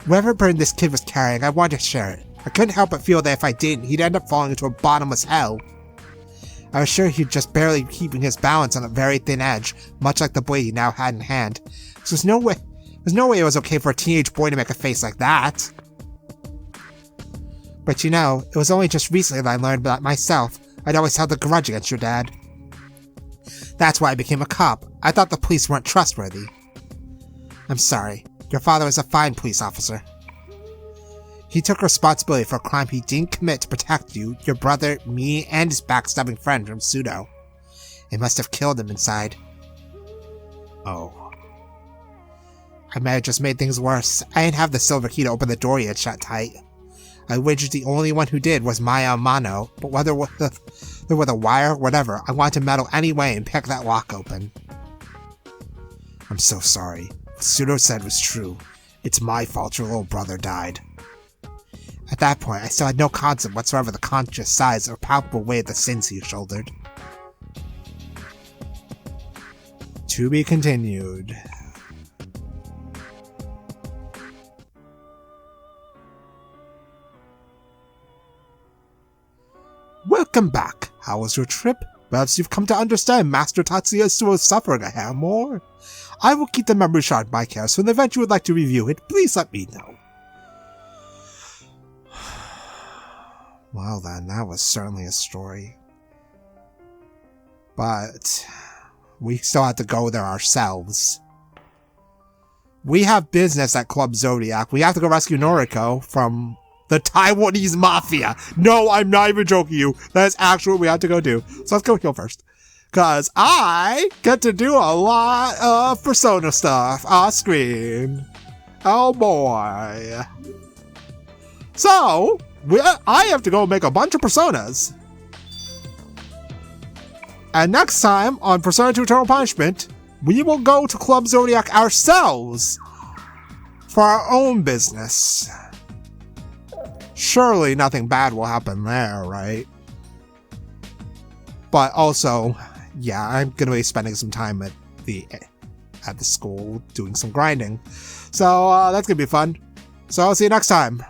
Whatever burden this kid was carrying, I wanted to share it. I couldn't help but feel that if I didn't, he'd end up falling into a bottomless hell. I was sure he'd just barely be keeping his balance on a very thin edge, much like the blade he now had in hand. There's no way it was okay for a teenage boy to make a face like that. But you know, it was only just recently that I learned that myself. I'd always held a grudge against your dad. That's why I became a cop. I thought the police weren't trustworthy. I'm sorry. Your father was a fine police officer. He took responsibility for a crime he didn't commit to protect you, your brother, me, and his backstabbing friend from Pseudo. It must have killed him inside. Oh. I might have just made things worse. I didn't have the silver key to open the door yet shut tight. I wagered the only one who did was Maya Amano, but whether with a wire or whatever, I wanted to meddle anyway and pick that lock open. I'm so sorry. Pseudo said was true. It's my fault your little brother died. At that point, I still had no concept whatsoever of the conscious size or palpable weight of the sins he shouldered. To be continued. Welcome back. How was your trip? Perhaps you've come to understand Master Tatsuya Suo's suffering a hair more. I will keep the memory shard in my care, so in the event you would like to review it, please let me know. Well then, that was certainly a story. But we still have to go there ourselves. We have business at Club Zodiac. We have to go rescue Noriko from the Taiwanese Mafia. No, I'm not even joking you. That is actually what we have to go do. So let's go heal first. Because I get to do a lot of Persona stuff off screen. Oh boy. So, I have to go make a bunch of Personas. And next time on Persona 2 Eternal Punishment, we will go to Club Zodiac ourselves for our own business. Surely nothing bad will happen there, right? But also, yeah, I'm gonna be spending some time at the school doing some grinding. So that's gonna be fun. So I'll see you next time.